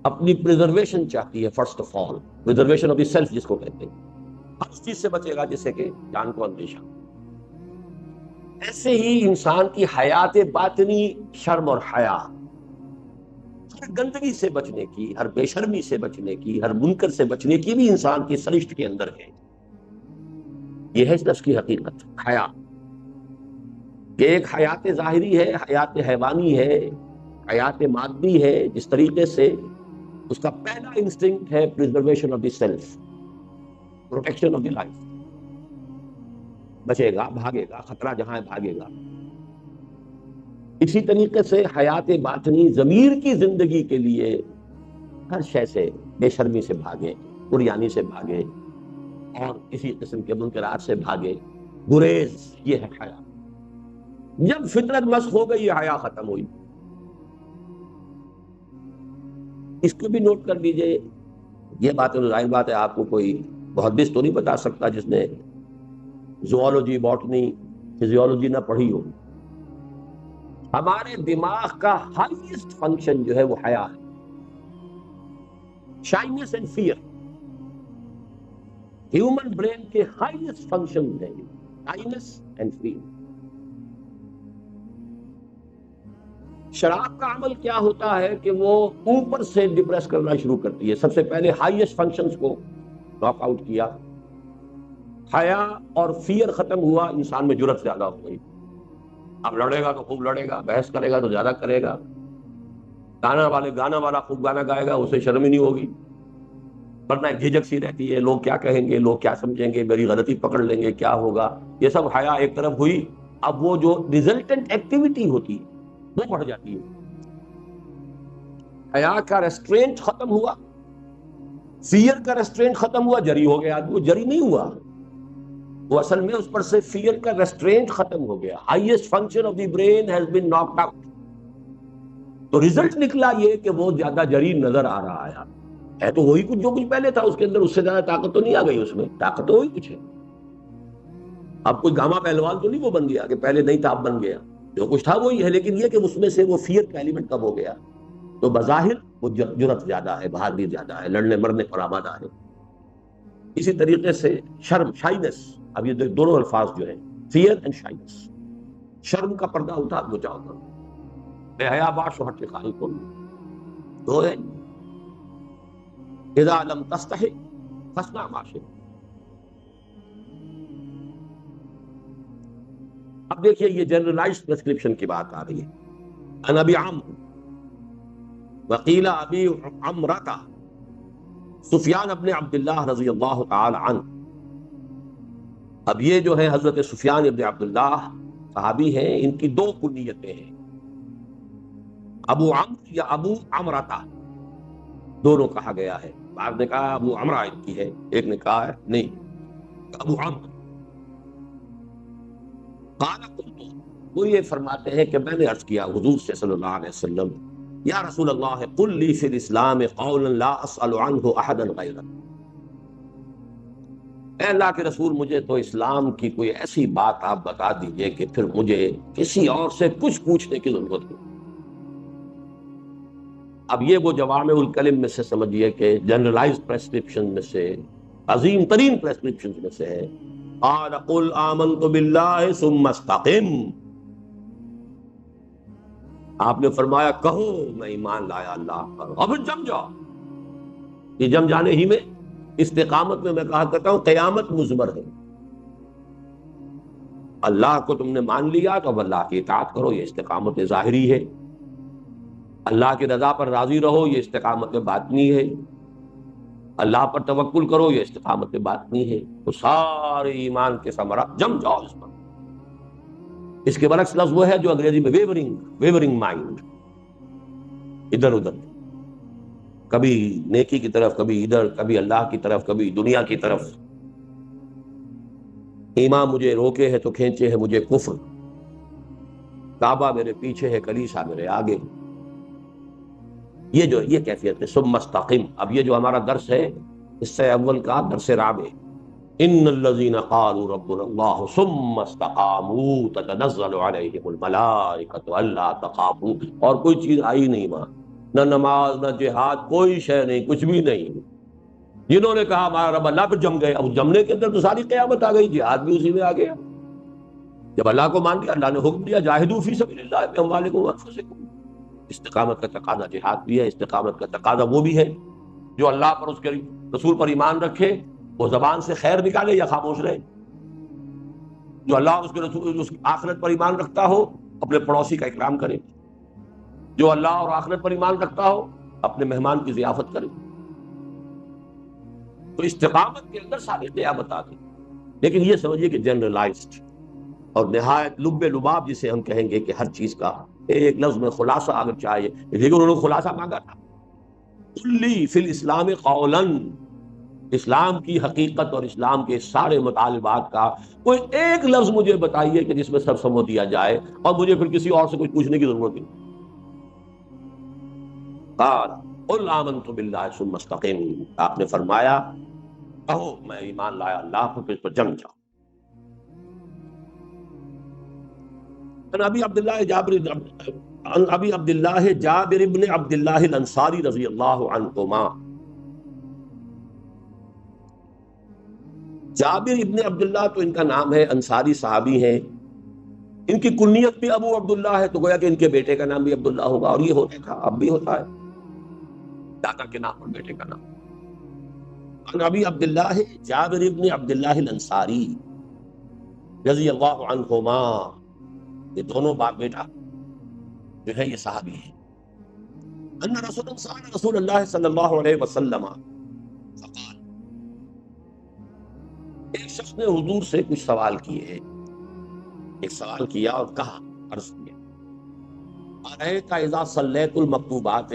اپنی پریزرویشن چاہتی ہے، first of all preservation of the self جس کو کہتے ہیں، ہر اس چیز سے بچے گا جس سے کہ جان کو اندیشہ۔ ایسے ہی انسان کی حیات باطنی شرم اور حیا، ہر گندگی سے بچنے کی، ہر بے شرمی سے بچنے کی، ہر منکر سے بچنے کی بھی انسان کی سرشت کے اندر ہے۔ یہ ہے اس نفس کی حقیقت، حیا، کہ ایک حیات ظاہری ہے، حیات حیوانی ہے، حیات مادی ہے، جس طریقے سے اس کا پہلا انسٹنکٹ ہے preservation of the self, protection of the life, بچے گا، بھاگے گا، خطرہ جہاں ہے بھاگے گا۔ اسی طریقے سے حیات باطنی ضمیر کی زندگی کے لیے ہر شے سے بے شرمی سے بھاگے، عریانی سے بھاگے، اور اسی قسم کے منکرات سے بھاگے، گریز، یہ ہے حیا۔ جب فطرت مسخ ہو گئی، یہ حیا ختم ہوئی۔ اس کو بھی نوٹ کر لیجئے، یہ بات ظاہر بات ہے آپ کو کوئی محدث تو نہیں بتا سکتا جس نے زوالوجی، باٹنی، فزیولوجی نہ پڑھی ہو۔ ہمارے دماغ کا ہائیسٹ فنکشن جو ہے وہ حیا ہے، shyness and fear, human brain کے ہائیسٹ فنکشن ہے شائنس اینڈ فیئر۔ شراب کا عمل کیا ہوتا ہے کہ وہ اوپر سے ڈپریس کرنا شروع کرتی ہے، سب سے پہلے ہائیسٹ فنکشنز کو ناک آؤٹ کیا، حیا اور فیئر ختم ہوا، انسان میں جرأت زیادہ ہو گئی۔ اب لڑے گا تو خوب لڑے گا، بحث کرے گا تو زیادہ کرے گا، گانا والا خوب گانا گائے گا، اسے شرم ہی نہیں ہوگی، ورنہ ایک جھجک سی رہتی ہے، لوگ کیا کہیں گے، لوگ کیا سمجھیں گے، میری غلطی پکڑ لیں گے، کیا ہوگا، یہ سب حیا ایک طرف ہوئی۔ اب وہ جو ریزلٹنٹ ایکٹیویٹی ہوتی ہے وہ بڑھ جاتی ہے، حیا کا ریسٹرینٹ ختم ہوا، فیئر کا ریسٹرینٹ ختم ہوا، جری ہو گیا آدمی، وہ جری نہیں ہوا، وہ اصل میں اس پر سے فیئر کا ریسٹرینٹ ختم ہو گیا. Highest function of the brain has been knocked out. تو ریزلٹ نکلا یہ کہ وہ زیادہ جری نظر آ رہا ہے تو وہی کچھ جو کچھ پہلے تھا اس کے اندر، اس سے زیادہ طاقت تو نہیں آ گئی، اس میں طاقت تو وہی کچھ ہے. اب کوئی گاما پہلوان تو نہیں وہ بن گیا کہ پہلے نہیں تھا اب بن گیا، جو کچھ تھا وہی ہے، لیکن یہ کہ اس میں سے وہ فیئر کا ایلیمنٹ کم ہو گیا. تو بظاہر وہ جرأت زیادہ ہے، بہادری زیادہ ہے، لڑنے مرنے پر آمادہ ہے. اسی طریقے سے شرم، شائنس، اب یہ دونوں الفاظ جو ہیں فیئر اینڈ شائنس، شرم کا پردہ اٹھا دو جاؤ کر، بے حیا باش و ہٹ خالی کو دو ہے. اذا لم تستحی فاصنع ما شئت. اب دیکھیے یہ جنرلائزڈ پرسکرپشن کی بات آ رہی ہے. ان ابی عمرو وقیل ابی عمرہ، سفیان ابن عبداللہ رضی اللہ تعالی عنہ. اب یہ جو ہے حضرت سفیان ابن عبداللہ صحابی ہیں، ان کی دو کنیتیں ہیں، ابو عمرو یا ابو عمرہ، دونوں کہا گیا ہے. بعض نے کہا ابو عمرہ ان کی ہے، ایک نے کہا ہے نہیں ابو عمرو. قال قلت، وہ یہ فرماتے ہیں کہ میں نے عرض کیا حضور سے صلی اللہ علیہ وسلم، یا رسول اللہ قل لی فی الاسلام قولا لا اسأل عنہ احدا غیرک. اے اللہ کے رسول، مجھے تو اسلام کی کوئی ایسی بات آپ بتا دیجئے کہ پھر مجھے کسی اور سے کچھ پوچھنے کی ضرورت نہیں. اب یہ وہ جوامع الکلم میں سے سمجھیے کہ جنرلائزڈ پریسکرپشن میں سے عظیم ترین پریسکرپشن میں سے ہے. قال قل آمنت باللہ ثم استقم. آپ نے فرمایا کہو میں ایمان لایا اللہ پر اور پھر جم جاؤ. یہ جم جانے ہی میں استقامت میں کہا کرتا ہوں قیامت مضمر ہے. اللہ کو تم نے مان لیا تو اب اللہ کی اطاعت کرو، یہ استقامت ظاہری ہے. اللہ کی رضا پر راضی رہو، یہ استقامت باطنی ہے. اللہ پر توکل کرو، یہ استقامت باطنی ہے. تو سارے ایمان کے ثمرہ جم جاؤ اس پر. اس کے برعکس لفظ وہ ہے جو انگریزی میں ویورنگ مائنڈ، ادھر ادھر، کبھی نیکی کی طرف، کبھی ادھر، کبھی اللہ کی طرف، کبھی دنیا کی طرف. ایمان مجھے روکے ہے تو کھینچے ہے مجھے کفر، کعبہ میرے پیچھے ہے کلیسا میرے آگے. یہ کیفیت ہے. ثم استقم. اب یہ جو ہمارا درس ہے اس سے اول کا درس رابع، ان الذين قالوا ربنا الله ثم استقاموا تتنزل عليهم الملائكة الا تخافوا. اور کوئی چیز آئی نہیں وہاں، نہ نماز نہ جہاد، کوئی شے نہیں، کچھ بھی نہیں. جنہوں نے کہا ہمارا رب اللہ پہ جم گئے، اب جمنے کے اندر تو ساری قیامت آ گئی، جہاد بھی اسی میں آ گیا. جب اللہ کو مان لیا، اللہ نے حکم دیا جاہدوا فی سبیل اللہ باموالکم وانفسکم. استقامت کا تقاضا جہاد بھی ہے، استقامت کا تقاضا وہ بھی ہے جو اللہ پر، اس کے رسول پر ایمان رکھے، وہ زبان سے خیر نکالے یا خاموش رہے. جو اللہ اور اس کے رسول، اس کی آخرت پر ایمان رکھتا ہو اپنے پڑوسی کا اکرام کرے. جو اللہ اور آخرت پر ایمان رکھتا ہو اپنے مہمان کی ضیافت کرے. تو استقامت کے اندر ساری قیامت آ گئی. لیکن یہ سمجھیے کہ جنرلائزڈ اور نہایت لب لباب جسے ہم کہیں گے کہ ہر چیز کا ایک لفظ میں خلاصہ اگر چاہیے، لیکن انہوں نے خلاصہ مانگا تھا. کلی فی الاسلام قولا، اسلام کی حقیقت اور اسلام کے سارے مطالبات کا کوئی ایک لفظ مجھے بتائیے کہ جس میں سب سمجھ دیا جائے اور مجھے پھر کسی اور سے کچھ پوچھنے کی ضرورت نہیں. قال قل آمنت باللہ ثم استقم. آپ نے فرمایا کہو میں ایمان لایا اللہ پر، پھر اس پر جم جاؤ. ابی عبداللہ جابر ابن عبداللہ الانصاری رضی اللہ عنہما. جابر ابن عبداللہ تو ان کا نام ہے، انصاری صحابی ہیں. ان کی کنیت بھی ابو عبداللہ ہے، تو گویا کہ ان کے بیٹے کا نام بھی عبداللہ ہوگا. اور یہ ہوتا تھا، اب بھی ہوتا ہے، دادا کے نام اور بیٹے کا نام. ابی عبداللہ جابر ابن عبداللہ الانصاری رضی اللہ عنہما. یہ دونوں باپ بیٹا جو ہے یہ صحابی ہیں. ان رسول اللہ صلی اللہ علیہ وسلم فقال، ایک شخص نے حضور سے کچھ سوال کیے، ایک سوال کیا اور کہا، عرض کیا، ارأیت اذا صلیت المکتوبات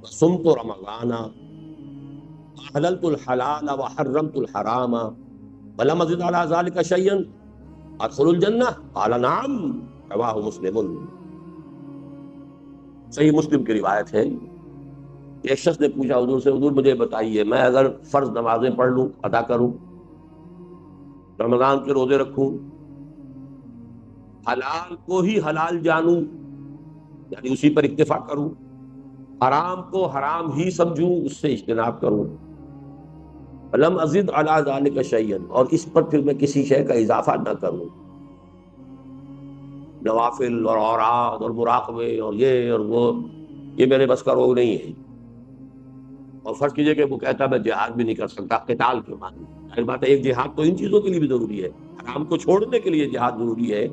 وصمت رمضان وحللت الحلال وحرمت الحرام ولم ازد علی ذلک شیئا ادخل الجنہ قال نعم رواہ مسلم۔ صحیح مسلم کی روایت ہے کہ ایک شخص نے پوچھا حضور سے، حضور مجھے بتائیے میں اگر فرض نمازیں پڑھ لوں، ادا کروں، رمضان کے روزے رکھوں، حلال کو ہی حلال جانوں یعنی اسی پر اکتفا کروں، حرام کو حرام ہی سمجھوں اس سے اجتناب کروں، لم ازد علی ذلک شیئا اور اس پر پھر میں کسی شے کا اضافہ نہ کروں، نوافل اور اوراد اور مراقبے اور یہ اور وہ، یہ میرے بس کا روگ نہیں ہے۔ اور فرض کیجئے کہ وہ کہتا ہے میں جہاد بھی نہیں کر سکتا، قتال کیوں مانوں؟ ظاہر بات ہے ایک جہاد تو ان چیزوں کے لیے بھی ضروری ہے، حرام کو چھوڑنے کے لیے جہاد ضروری ہے،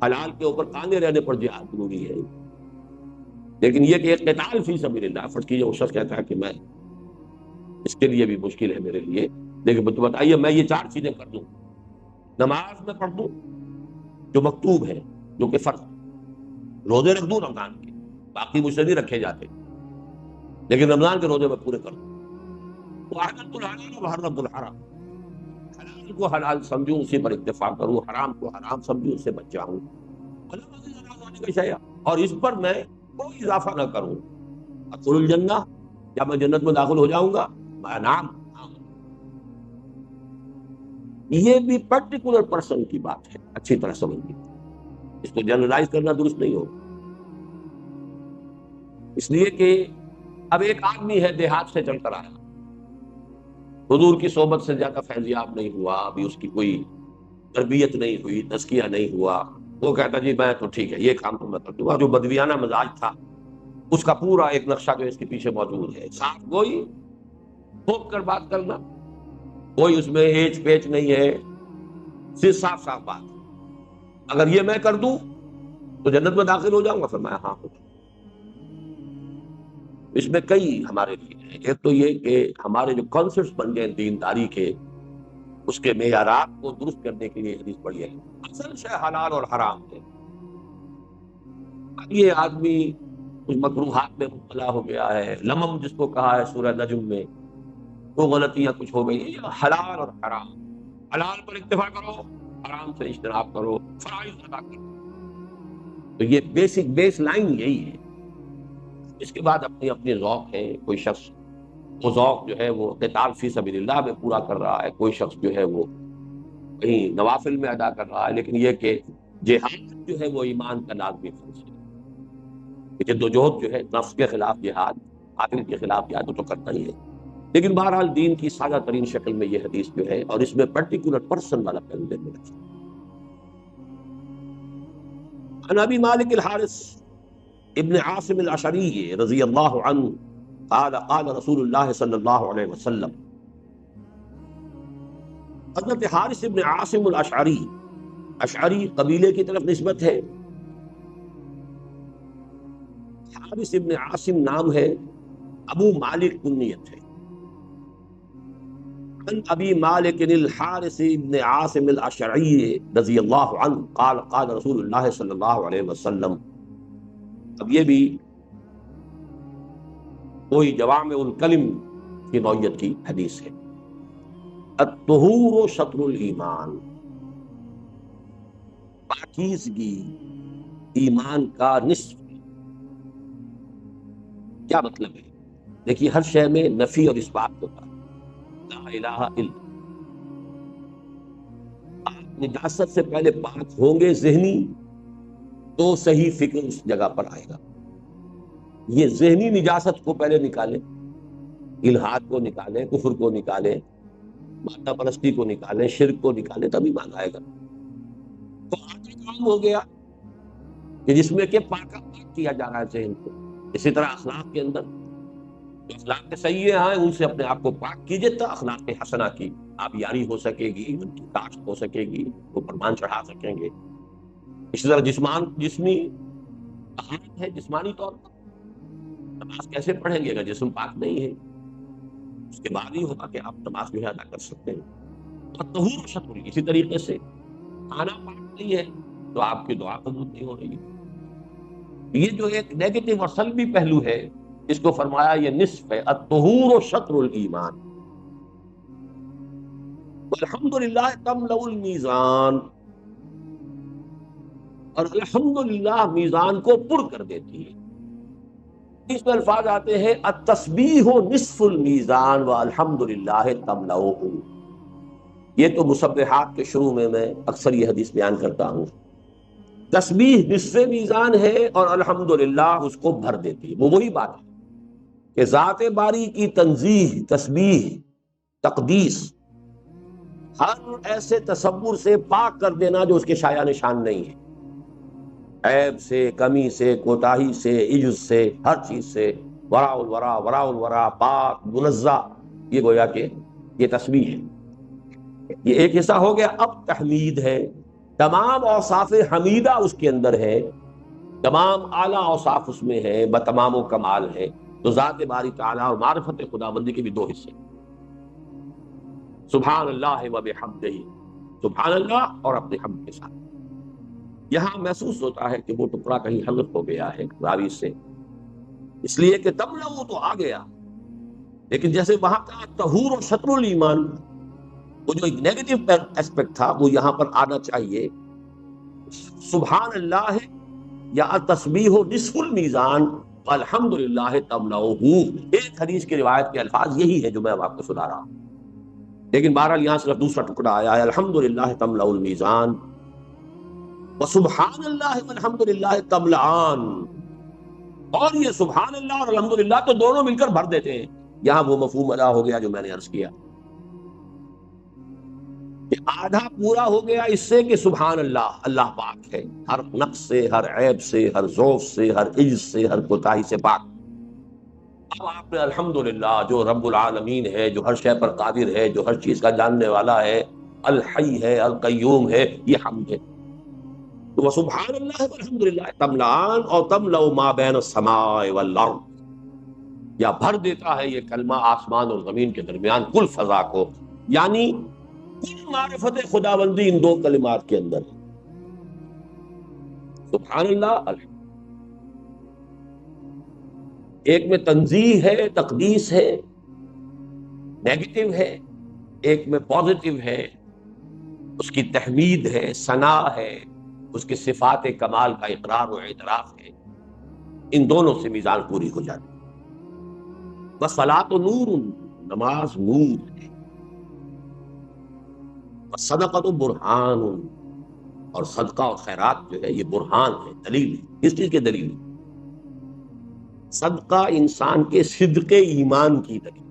حلال کے اوپر قائم رہنے پر جہاد ضروری ہے، لیکن یہ کہ ایک قتال فی سبیل اللہ، فرض کیجئے وہ شخص کہتا ہے کہ میں اس کے لیے بھی مشکل ہے میرے لیے، لیکن بتائیے میں یہ چار چیزیں کر دوں، نماز میں پڑھ دوں جو مکتوب ہے جو کہ فرض، روزے رکھ دوں رمضان کے، باقی مجھ سے نہیں رکھے جاتے لیکن رمضان کے روزے میں پورے کر دوں، وحرمت الحلال وحرمت الحرام، حلال کو حلال سمجھوں اسی پر اکتفا کروں، حرام کو حرام سمجھوں اس سے بچ جاؤں، اور اس پر میں کوئی اضافہ نہ کروں، ادخل الجنہ یا میں جنت میں داخل ہو جاؤں گا، میں نام۔ یہ بھی پرٹیکولر پرسن کی بات ہے، اچھی طرح سمجھیے، اس کو جنرلائز کرنا درست نہیں ہوگا، اس لیے کہ اب ایک آدمی ہے دیہات سے چل کر آیا، حضور کی صحبت سے زیادہ فیضیاب نہیں ہوا، ابھی اس کی کوئی تربیت نہیں ہوئی، تزکیہ نہیں ہوا، وہ کہتا جی میں تو ٹھیک ہے یہ کام تو میں کر دوں گا، جو بدویانہ مزاج تھا اس کا پورا ایک نقشہ جو اس کے پیچھے موجود ہے، صاف گوئی، ٹھوک کر بات کرنا، کوئی اس میں ایچ پیچ نہیں ہے، صرف صاف صاف بات، اگر یہ میں کر دوں تو جنت میں داخل ہو جاؤں گا، فرمایا ہاں ہو جاؤں۔ اس میں کئی ہمارے لیے ہیں، ایک تو یہ کہ ہمارے جو کانسیپٹس بن گئے دینداری کے، اس کے معیارات کو درست کرنے کے لیے حدیث پڑھی ہے، اصل شے حلال اور حرام ہے، اب یہ آدمی کچھ مکروہات میں مبتلا ہو گیا ہے، لمم جس کو کہا ہے سورہ نجم میں، وہ غلطیاں کچھ ہو گئی، یہ حلال اور حرام، حلال پر اکتفا کرو، حرام سے اجتناب کرو، فرائض ادا کرو، تو یہ بیسک بیس لائن یہی ہے۔ اس کے بعد اپنی اپنی ذوق ہے، کوئی شخص وہ ذوق جو ہے وہ قتال فی سبیل اللہ میں پورا کر رہا ہے، کوئی شخص جو ہے وہ کہیں نوافل میں ادا کر رہا ہے، لیکن یہ کہ جہاد جو ہے وہ ایمان کا لازمی فرض ہے، جدوجہد جو ہے نفس کے خلاف جہاد، باطل کے خلاف جہاد وہ تو کرنا ہی ہے، لیکن بہرحال دین کی سادہ ترین شکل میں یہ حدیث جو ہے، اور اس میں پرٹیکولر پرسن والا پہلو دیکھ لینا چاہیے۔ عن ابی مالک الحارث ابن عاصم الاشعری رضی اللہ عنہ قال قال رسول اللہ صلی اللہ علیہ وسلم، حضرت حارث ابن عاصم الاشعری، اشعری قبیلے کی طرف نسبت ہے، حارث ابن عاصم نام ہے، ابو مالک کنیت ہے، عن ابی مالک الحارث ابن عاصم الاشعری رضی اللہ عنہ قال قال رسول اللہ صلی اللہ علیہ وسلم۔ اب یہ بھی کوئی جوامع الکلم کی نوعیت کی حدیث ہے، الطہور شطر الایمان، پاکیزگی ایمان کا نصف ہے۔ کیا مطلب ہے؟ دیکھیے ہر شے میں نفی اور اثبات ہوتا ہے، لا الہ الا، آپ نجاست سے پہلے پاک ہوں گے ذہنی تو صحیح فکر اس جگہ پر آئے گا، یہ ذہنی نجاست کو پہلے نکالیں، الحاد کو نکالیں، کفر کو نکالیں، مادہ پرستی کو نکالیں، شرک کو نکالیں، تبھی مان آئے گا۔ تو آگے کام ہو گیا کہ جس میں کہ پاک کیا جا رہا ہے ذہن کو، اسی طرح اخلاق کے اندر جو اخلاق کے سیئے ہیں ان سے اپنے آپ کو پاک کیجئے تو اخلاق حسنہ کی آپ یاری ہو سکے گی، ان کی کاشت ہو سکے گی، وہ پرمان چڑھا سکیں گے۔ اسی طرح جسمی طہارت ہے، جسمانی طور پر نماز کیسے پڑھیں گے اگر جسم پاک نہیں ہے؟ اس کے بعد ہی ہوگا کہ آپ نماز جو ہے ادا کر سکتے ہیں۔ اور طہور شطر، اسی طریقے سے کھانا پاک نہیں ہے تو آپ کی دعا قبول نہیں ہو رہی۔ یہ جو ایک نیگیٹو اور سلبی پہلو ہے اس کو فرمایا یہ نصف ہے، الطہور شطر الایمان، الحمدللہ تملأ المیزان، اور الحمدللہ میزان کو پر کر دیتی ہے۔ اس میں الفاظ آتے ہیں التسبیح نصف المیزان والحمدللہ تملأہ۔ یہ تو مسبحات کے شروع میں اکثر یہ حدیث بیان کرتا ہوں۔ تسبیح نصف میزان ہے اور الحمدللہ اس کو بھر دیتی ہے۔ وہ وہی بات ہے کہ ذات باری کی تنزیہ، تسبیح، تقدیس، ہر ایسے تصور سے پاک کر دینا جو اس کے شایع نشان نہیں ہے، عیب سے، کمی سے، کوتاہی سے، عجز سے، ہر چیز سے، وراء الورا، وراء الورا، پاک منزہ، یہ گویا کہ یہ تسبیح ہے۔ یہ ایک حصہ ہو گیا۔ اب تحمید ہے، تمام اوصاف حمیدہ اس کے اندر ہے، تمام اعلیٰ اوصاف اس میں ہے، بتمام و کمال ہے۔ تو ذات باری تعالیٰ اور معرفت خداوندی کے بھی دو حصے، سبحان اللہ و بحمدہ، سبحان اللہ اور اپنے حمد کے ساتھ۔ یہاں محسوس ہوتا ہے کہ وہ ٹکڑا کہیں حذف ہو گیا ہے راوی سے، اس لیے کہ تملؤ تو آ گیا، لیکن جیسے وہاں کا طہور و شطر الایمان، وہ جو ایک نیگیٹو ایسپیکٹ تھا وہ یہاں پر آنا چاہیے۔ سبحان اللہ یا التسبیح نصف المیزان الحمدللہ تملؤہ، ایک حدیث کی روایت کے الفاظ یہی ہے جو میں اب آپ کو سنا رہا ہوں، لیکن بہرحال یہاں صرف دوسرا ٹکڑا آیا ہے، الحمدللہ تملأ المیزان وسبحان اللہ والحمدللہ تملأان، اور یہ سبحان اللہ اور الحمدللہ تو دونوں مل کر بھر دیتے ہیں۔ یہاں وہ مفہوم ادا ہو گیا جو میں نے عرض کیا کہ آدھا پورا ہو گیا اس سے کہ سبحان اللہ، اللہ پاک ہے، ہر نقص سے، ہر عیب سے، ہر ضعف سے، ہر عجز سے، ہر کوتاہی سے پاک۔ اب آپ نے الحمدللہ جو رب العالمین ہے، جو ہر شے پر قادر ہے، جو ہر چیز کا جاننے والا ہے، الحی ہے، القیوم ہے، یہ حمد ہے۔ تو سبحان اللہ والحمدللہ تملأان، اور تملأ ما بین السماء والارض، یا بھر دیتا ہے یہ کلمہ آسمان اور زمین کے درمیان کل فضا کو، یعنی کل معرفت خداوندی ان دو کلمات کے اندر ہے، سبحان اللہ الحمد۔ ایک میں تنزیہ ہے، تقدیس ہے، نیگیٹو ہے، ایک میں پازیٹو ہے، اس کی تحمید ہے، ثنا ہے، اس کے صفات کمال کا اقرار و اعتراف ہے۔ ان دونوں سے میزان پوری ہو جاتی ہے۔ والصلاۃ نور، نماز نور ہے، والصدقۃ برہان، اور صدقہ اور خیرات جو ہے یہ برہان ہے، دلیل ہے۔ اس چیز کی دلیل ہے، صدقہ انسان کے صدق ایمان کی دلیل۔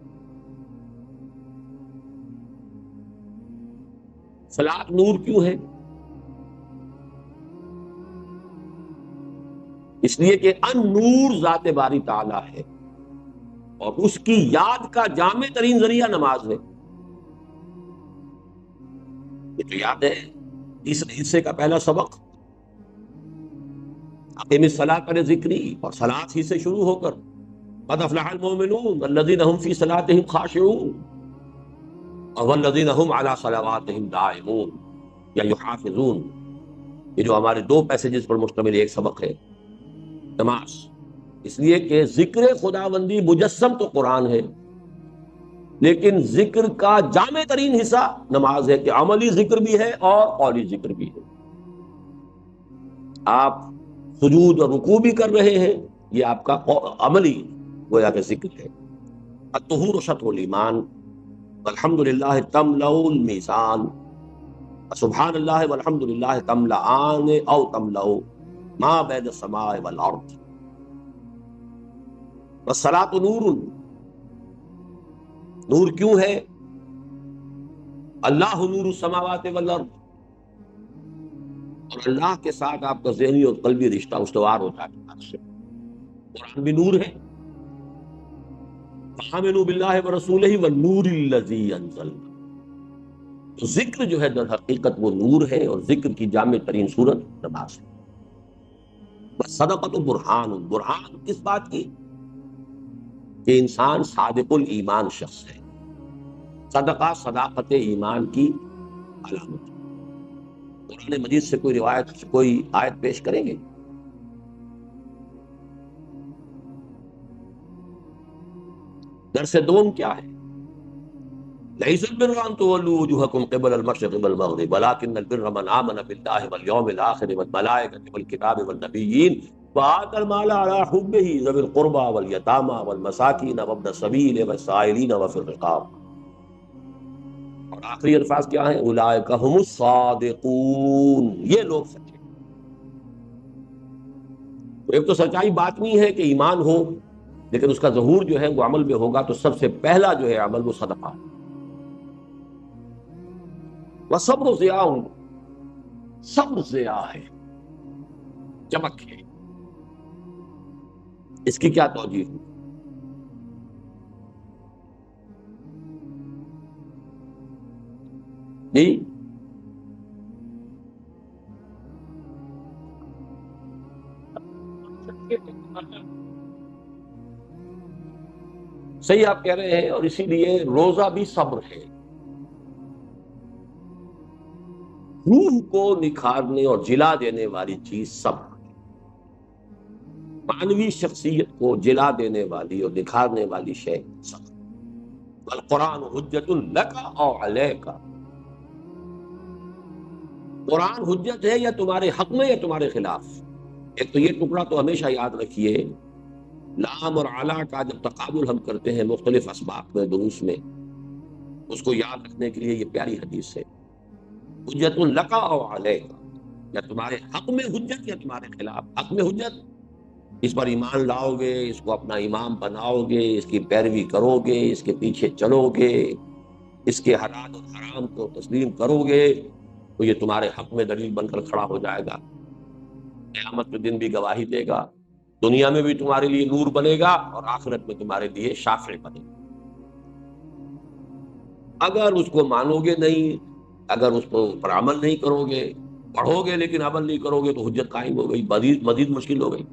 صلاۃ نور کیوں ہے؟ اس لیے کہ ان نور ذات باری تعالیٰ ہے، اور اس کی یاد کا جامع ترین ذریعہ نماز ہے۔ یہ تو یاد ہے تیسرے حصے کا پہلا سبق، اقیم الصلاۃ پر ذکری، اور صلاۃ ہی سے شروع ہو کر قد افلح المؤمنون الذین هم فی صلاتهم خاشعون والذین هم علی صلواتهم دائمون یا یحافظون، یہ جو ہمارے دو پیسیجز پر مشتمل ایک سبق ہے نماز، اس لیے کہ ذکر خداوندی مجسم تو قرآن ہے، لیکن ذکر کا جامع ترین حصہ نماز ہے، کہ عملی ذکر بھی ہے اور قولی ذکر بھی ہے۔ آپ سجود اور رکوع بھی کر رہے ہیں، یہ آپ کا عملی گویا کہ ذکر ہے۔ الطہور شطر الایمان، والحمدللہ تملأ المیزان، سبحان اللہ والحمدللہ تملأان او تملأ ما بین السماء والارض۔ والصلاۃ نور، نور کیوں ہے؟ اللہ نور السماوات والارض، اور اللہ کے ساتھ آپ کا ذہنی اور قلبی رشتہ استوار ہوتا ہے۔ قرآن بھی نور ہے، فآمنوا باللہ ورسولہ والنور الذی انزلنا۔ تو ذکر جو ہے در حقیقت وہ نور ہے، اور ذکر کی جامع ترین صورت نماز ہے۔ بس صدقۃ برہان، برہان کس بات کی؟ کہ انسان صادق الایمان شخص ہے، صدقہ صداقت ایمان کی علامت ہے۔ قرآن مجید سے کوئی روایت، کوئی آیت پیش کریں گے؟ درس دوم کیا ہے؟ ليس البر أن تولوا وجوهكم قبل المشرق والمغرب ولكن البر من آمن بالله واليوم الآخر والملائكة والكتاب والنبيين وآتى المال على حبه ذوي القربى واليتامى والمساكين وابن السبيل والسائلين وفي الرقاب. اور آخری الفاظ کیا ہیں؟ اولئک هم الصادقون، یہ لوگ سچے. تو ایک تو سچائی باطنی ہے کہ ایمان ہو، لیکن اس کا ظہور جو ہے وہ عمل میں ہوگا. تو سب سے پہلا جو ہے عمل وہ صدقہ. وصبر ضیاء، صبر ضیاء ہے، چمک ہے. اس کی کیا توجیہ ہے؟ جی صحیح آپ کہہ رہے ہیں. اور اسی لیے روزہ بھی صبر ہے. روح کو نکھارنے اور جلا دینے والی چیز صبر. معنوی شخصیت کو جلا دینے والی اور نکھارنے والی شے صبر. والقرآن حجت لک او علیک، قرآن حجت ہے یا تمہارے حق میں یا تمہارے خلاف. ایک تو یہ ٹکڑا تو ہمیشہ یاد رکھیے، لام اور علا کا جب تقابل ہم کرتے ہیں مختلف اسباق میں دروس میں، اس کو یاد رکھنے کے لیے یہ پیاری حدیث ہے. حجت لک او علیک، یا تمہارے حق میں حجت یا تمہارے خلاف. حق میں حجت، اس پر ایمان لاؤ گے، اس کو اپنا امام بناؤ گے، اس کی پیروی کرو گے، اس کے پیچھے چلو گے، اس کے حلال اور حرام کو تسلیم کرو گے، تو یہ تمہارے حق میں دلیل بن کر کھڑا ہو جائے گا. قیامت کے دن بھی گواہی دے گا، دنیا میں بھی تمہارے لیے نور بنے گا اور آخرت میں تمہارے لیے شافع بنے گا. اگر اس کو مانو گے نہیں، اگر اس پر عمل نہیں کرو گے، پڑھو گے لیکن عمل نہیں کرو گے، تو حجت قائم ہو گئی، مزید مشکل ہو گئی.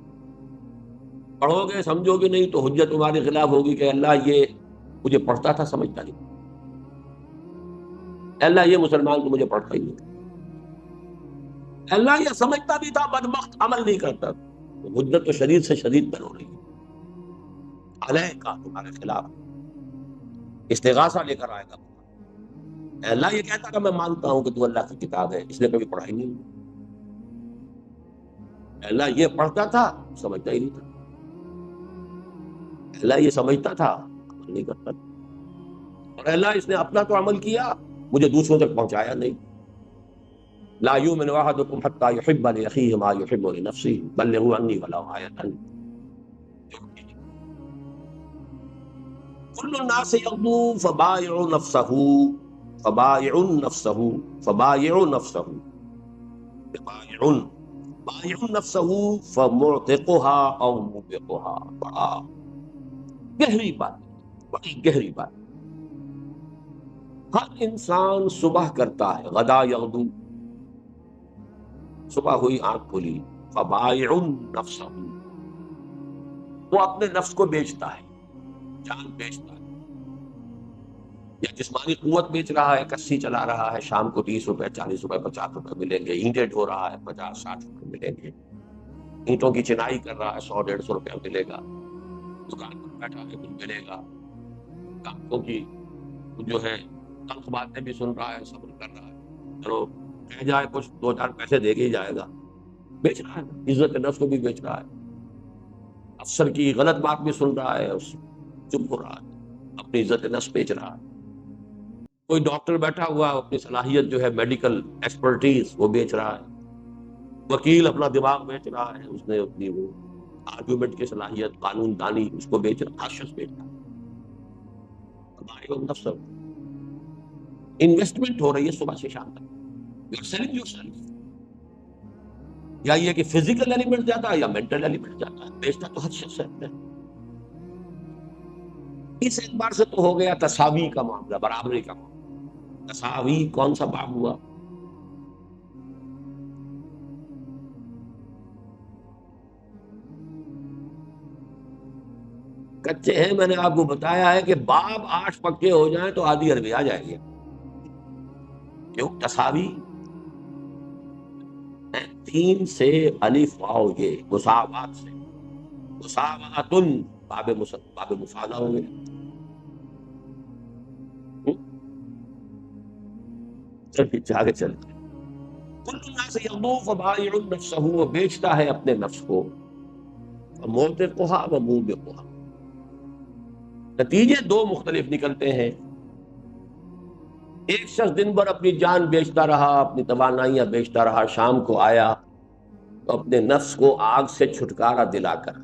پڑھو گے سمجھو گے نہیں تو حجت تمہارے خلاف ہوگی کہ اللہ یہ مجھے پڑھتا تھا سمجھتا نہیں، اللہ یہ مسلمان تو مجھے پڑھتا ہی نہیں، اللہ یہ سمجھتا بھی تھا بدبخت عمل نہیں کرتا. تو حجت تو شدید سے شدید پر ہو رہی ہے. علیہ کا تمہارے خلاف استغاثہ لے کر آئے گا. اللہ یہ کہتا کہ میں مانتا ہوں کہ تو اللہ کی کتاب ہے، اس نے کبھی پڑھا ہی نہیں. اللہ یہ پڑھتا تھا سمجھتا ہی نہیں تھا، اللہ یہ سمجھتا تھا عمل نہیں کرتا تھا. اور اللہ اس نے اپنا تو عمل کیا، مجھے دوسروں تک پہنچایا نہیں. لا یؤمن احدکم حتی یحب لاخیہ ما یحب لنفسہ بلغوا عنی ولو آیۃ. کل الناس یغدو فبائع نفسہ فبائع نفسہ فبائع نفسہ بائع بائع نفسہ فمعتقها او موبقها. بڑا گہری بات، بڑی گہری بات. ہر انسان صبح کرتا ہے، غدا یغدو، صبح ہوئی آنکھ کھلی، فبائع نفسہ، وہ اپنے نفس کو بیچتا ہے، جان بیچتا ہے. یا جسمانی قوت بیچ رہا ہے، کسی چلا رہا ہے، شام کو 30 روپے 40 روپے 50 روپے ملیں گے، اینٹڈ ہو رہا ہے 50 60 روپے ملیں گے. اینٹوں کی چنائی کر رہا ہے 100 150 روپیہ ملے گا. دکان پر بیٹھا ہے کچھ ملے گا. کاموں کی جو ہے تلخ باتیں بھی سن رہا ہے، صبر کر رہا ہے، چلو کہہ جائے کچھ 2 4 پیسے دے کے ہی جائے گا. بیچ رہا ہے، عزت نفس کو بھی بیچ رہا ہے. افسر کی غلط بات بھی سن رہا ہے، چپ ہو رہا ہے، اپنی عزت نفس بیچ رہا ہے. کوئی ڈاکٹر بیٹھا ہوا اپنی صلاحیت جو ہے میڈیکل ایکسپرٹیز وہ بیچ رہا ہے. وکیل اپنا دماغ بیچ رہا ہے، اس نے اپنی وہ آرگومنٹ کی صلاحیت، قانون دانی اس کو بیچ رہا، ہر شخص بیچ رہا ہے. انویسٹمنٹ ہو رہی ہے صبح سے شام تک. You're selling yourself. یا یہ کہ فزیکل ایلیمنٹ زیادہ ہے یا مینٹل ایلیمنٹ زیادہ ہے، بیچنا تو ہر شخص ہے. اس اعتبار سے تو ہو گیا تساوی کا معاملہ، برابری کا معاملہ. تساوی کون سا باب ہوا؟ کچے ہیں، میں نے آپ کو بتایا ہے کہ باب 8 پکے ہو جائیں تو آدھی عربی آ جائے گی. کیوں؟ تساوی 3 سے الف واو، یہ مساوات سے، مساواتن باب مفاعلہ ہو گیا. چلیے آگے چلتے ہیں۔ کل الناس یغدو فبائع نفسہ، وہ بیچتا ہے اپنے نفس کو، موبقھا و موبقھا۔ نتیجے دو مختلف نکلتے ہیں۔ ایک شخص دن بھر اپنی جان بیچتا رہا، اپنی توانائیاں بیچتا رہا، شام کو آیا تو اپنے نفس کو آگ سے چھٹکارا دلا کر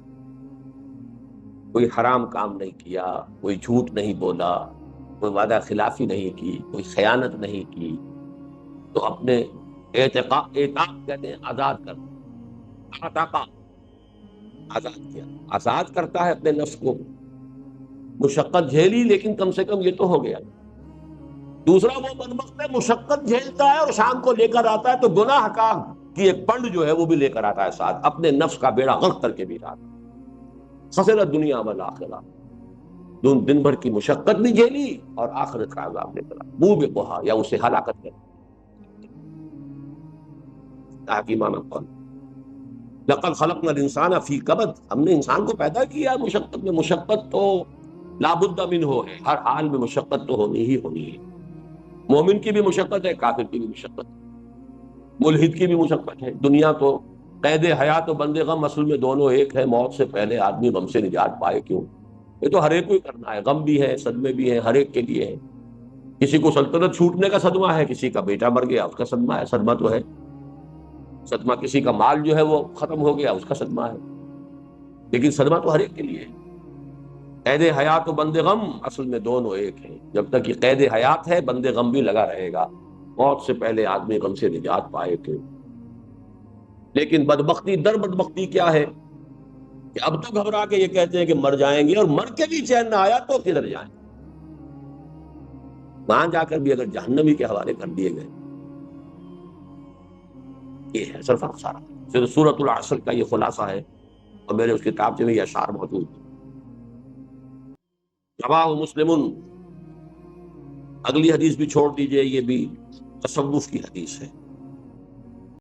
کوئی حرام کام نہیں کیا، کوئی جھوٹ نہیں بولا، کوئی وعدہ خلافی نہیں کی، کوئی خیانت نہیں کی، تو اپنے اعتاق کہتے ہیں آزاد کرنا، آتاقا آزاد کیا، آزاد کرتا ہے اپنے نفس کو، مشقت جھیلی لیکن کم سے کم یہ تو ہو گیا۔ دوسرا وہ بدبخت ہے، مشقت جھیلتا ہے اور شام کو لے کر آتا ہے تو گناہ کا کی ایک پنڈ جو ہے وہ بھی لے کر آتا ہے ساتھ، اپنے نفس کا بیڑا غرق کر کے بھی آتا ہے۔ خسر الدنیا والآخرہ، دن بھر کی مشقت بھی جھیلی اور آخرت کا عذاب لے کر آیا، منہ بے بہا، یا اسے ہلاکت کر حکیمانہ قول۔ لقد خلقنا الانسان فی کبد، ہم نے انسان کو پیدا کیا مشقت میں۔ مشقت تو لابد منہ ہے، ہر حال میں مشقت تو ہونی ہی ہونی ہے۔ مومن کی بھی مشقت ہے، کافر کی بھی مشقت ہے، ملحد کی بھی مشقت ہے۔ دنیا تو قید حیات و بند غم اصل میں دونوں ایک ہے، موت سے پہلے آدمی غم سے نجات پائے کیوں؟ یہ تو ہر ایک کو ہی کرنا ہے، غم بھی ہے، صدمے بھی ہیں، ہر ایک کے لیے ہے۔ کسی کو سلطنت چھوٹنے کا صدمہ ہے، کسی کا بیٹا مر گیا اس کا صدمہ ہے، صدمہ تو ہے صدمہ، کسی کا مال جو ہے وہ ختم ہو گیا اس کا صدمہ ہے، لیکن صدمہ تو ہر ایک کے لیے ہے۔ قید حیات و بند غم اصل میں دونوں ایک ہیں، جب تک یہ قید حیات ہے بند غم بھی لگا رہے گا، موت سے پہلے آدمی غم سے نجات پائے کیوں؟ لیکن بدبختی در بدبختی کیا ہے کہ اب تو گھبرا کے یہ کہتے ہیں کہ مر جائیں گے، اور مر کے بھی چین نہ آیا تو کدھر جائیں؟ وہاں جا کر بھی اگر جہنمی کے حوالے کر دیے گئے۔ یہ ہے صرف سارا پھر سورۃ العصر کا یہ خلاصہ ہے، اور میرے اس کتاب میں یہ اشعار موجود ہیں۔ رواہ مسلم، اگلی حدیث بھی چھوڑ دیجئے، یہ بھی تصوف کی حدیث ہے۔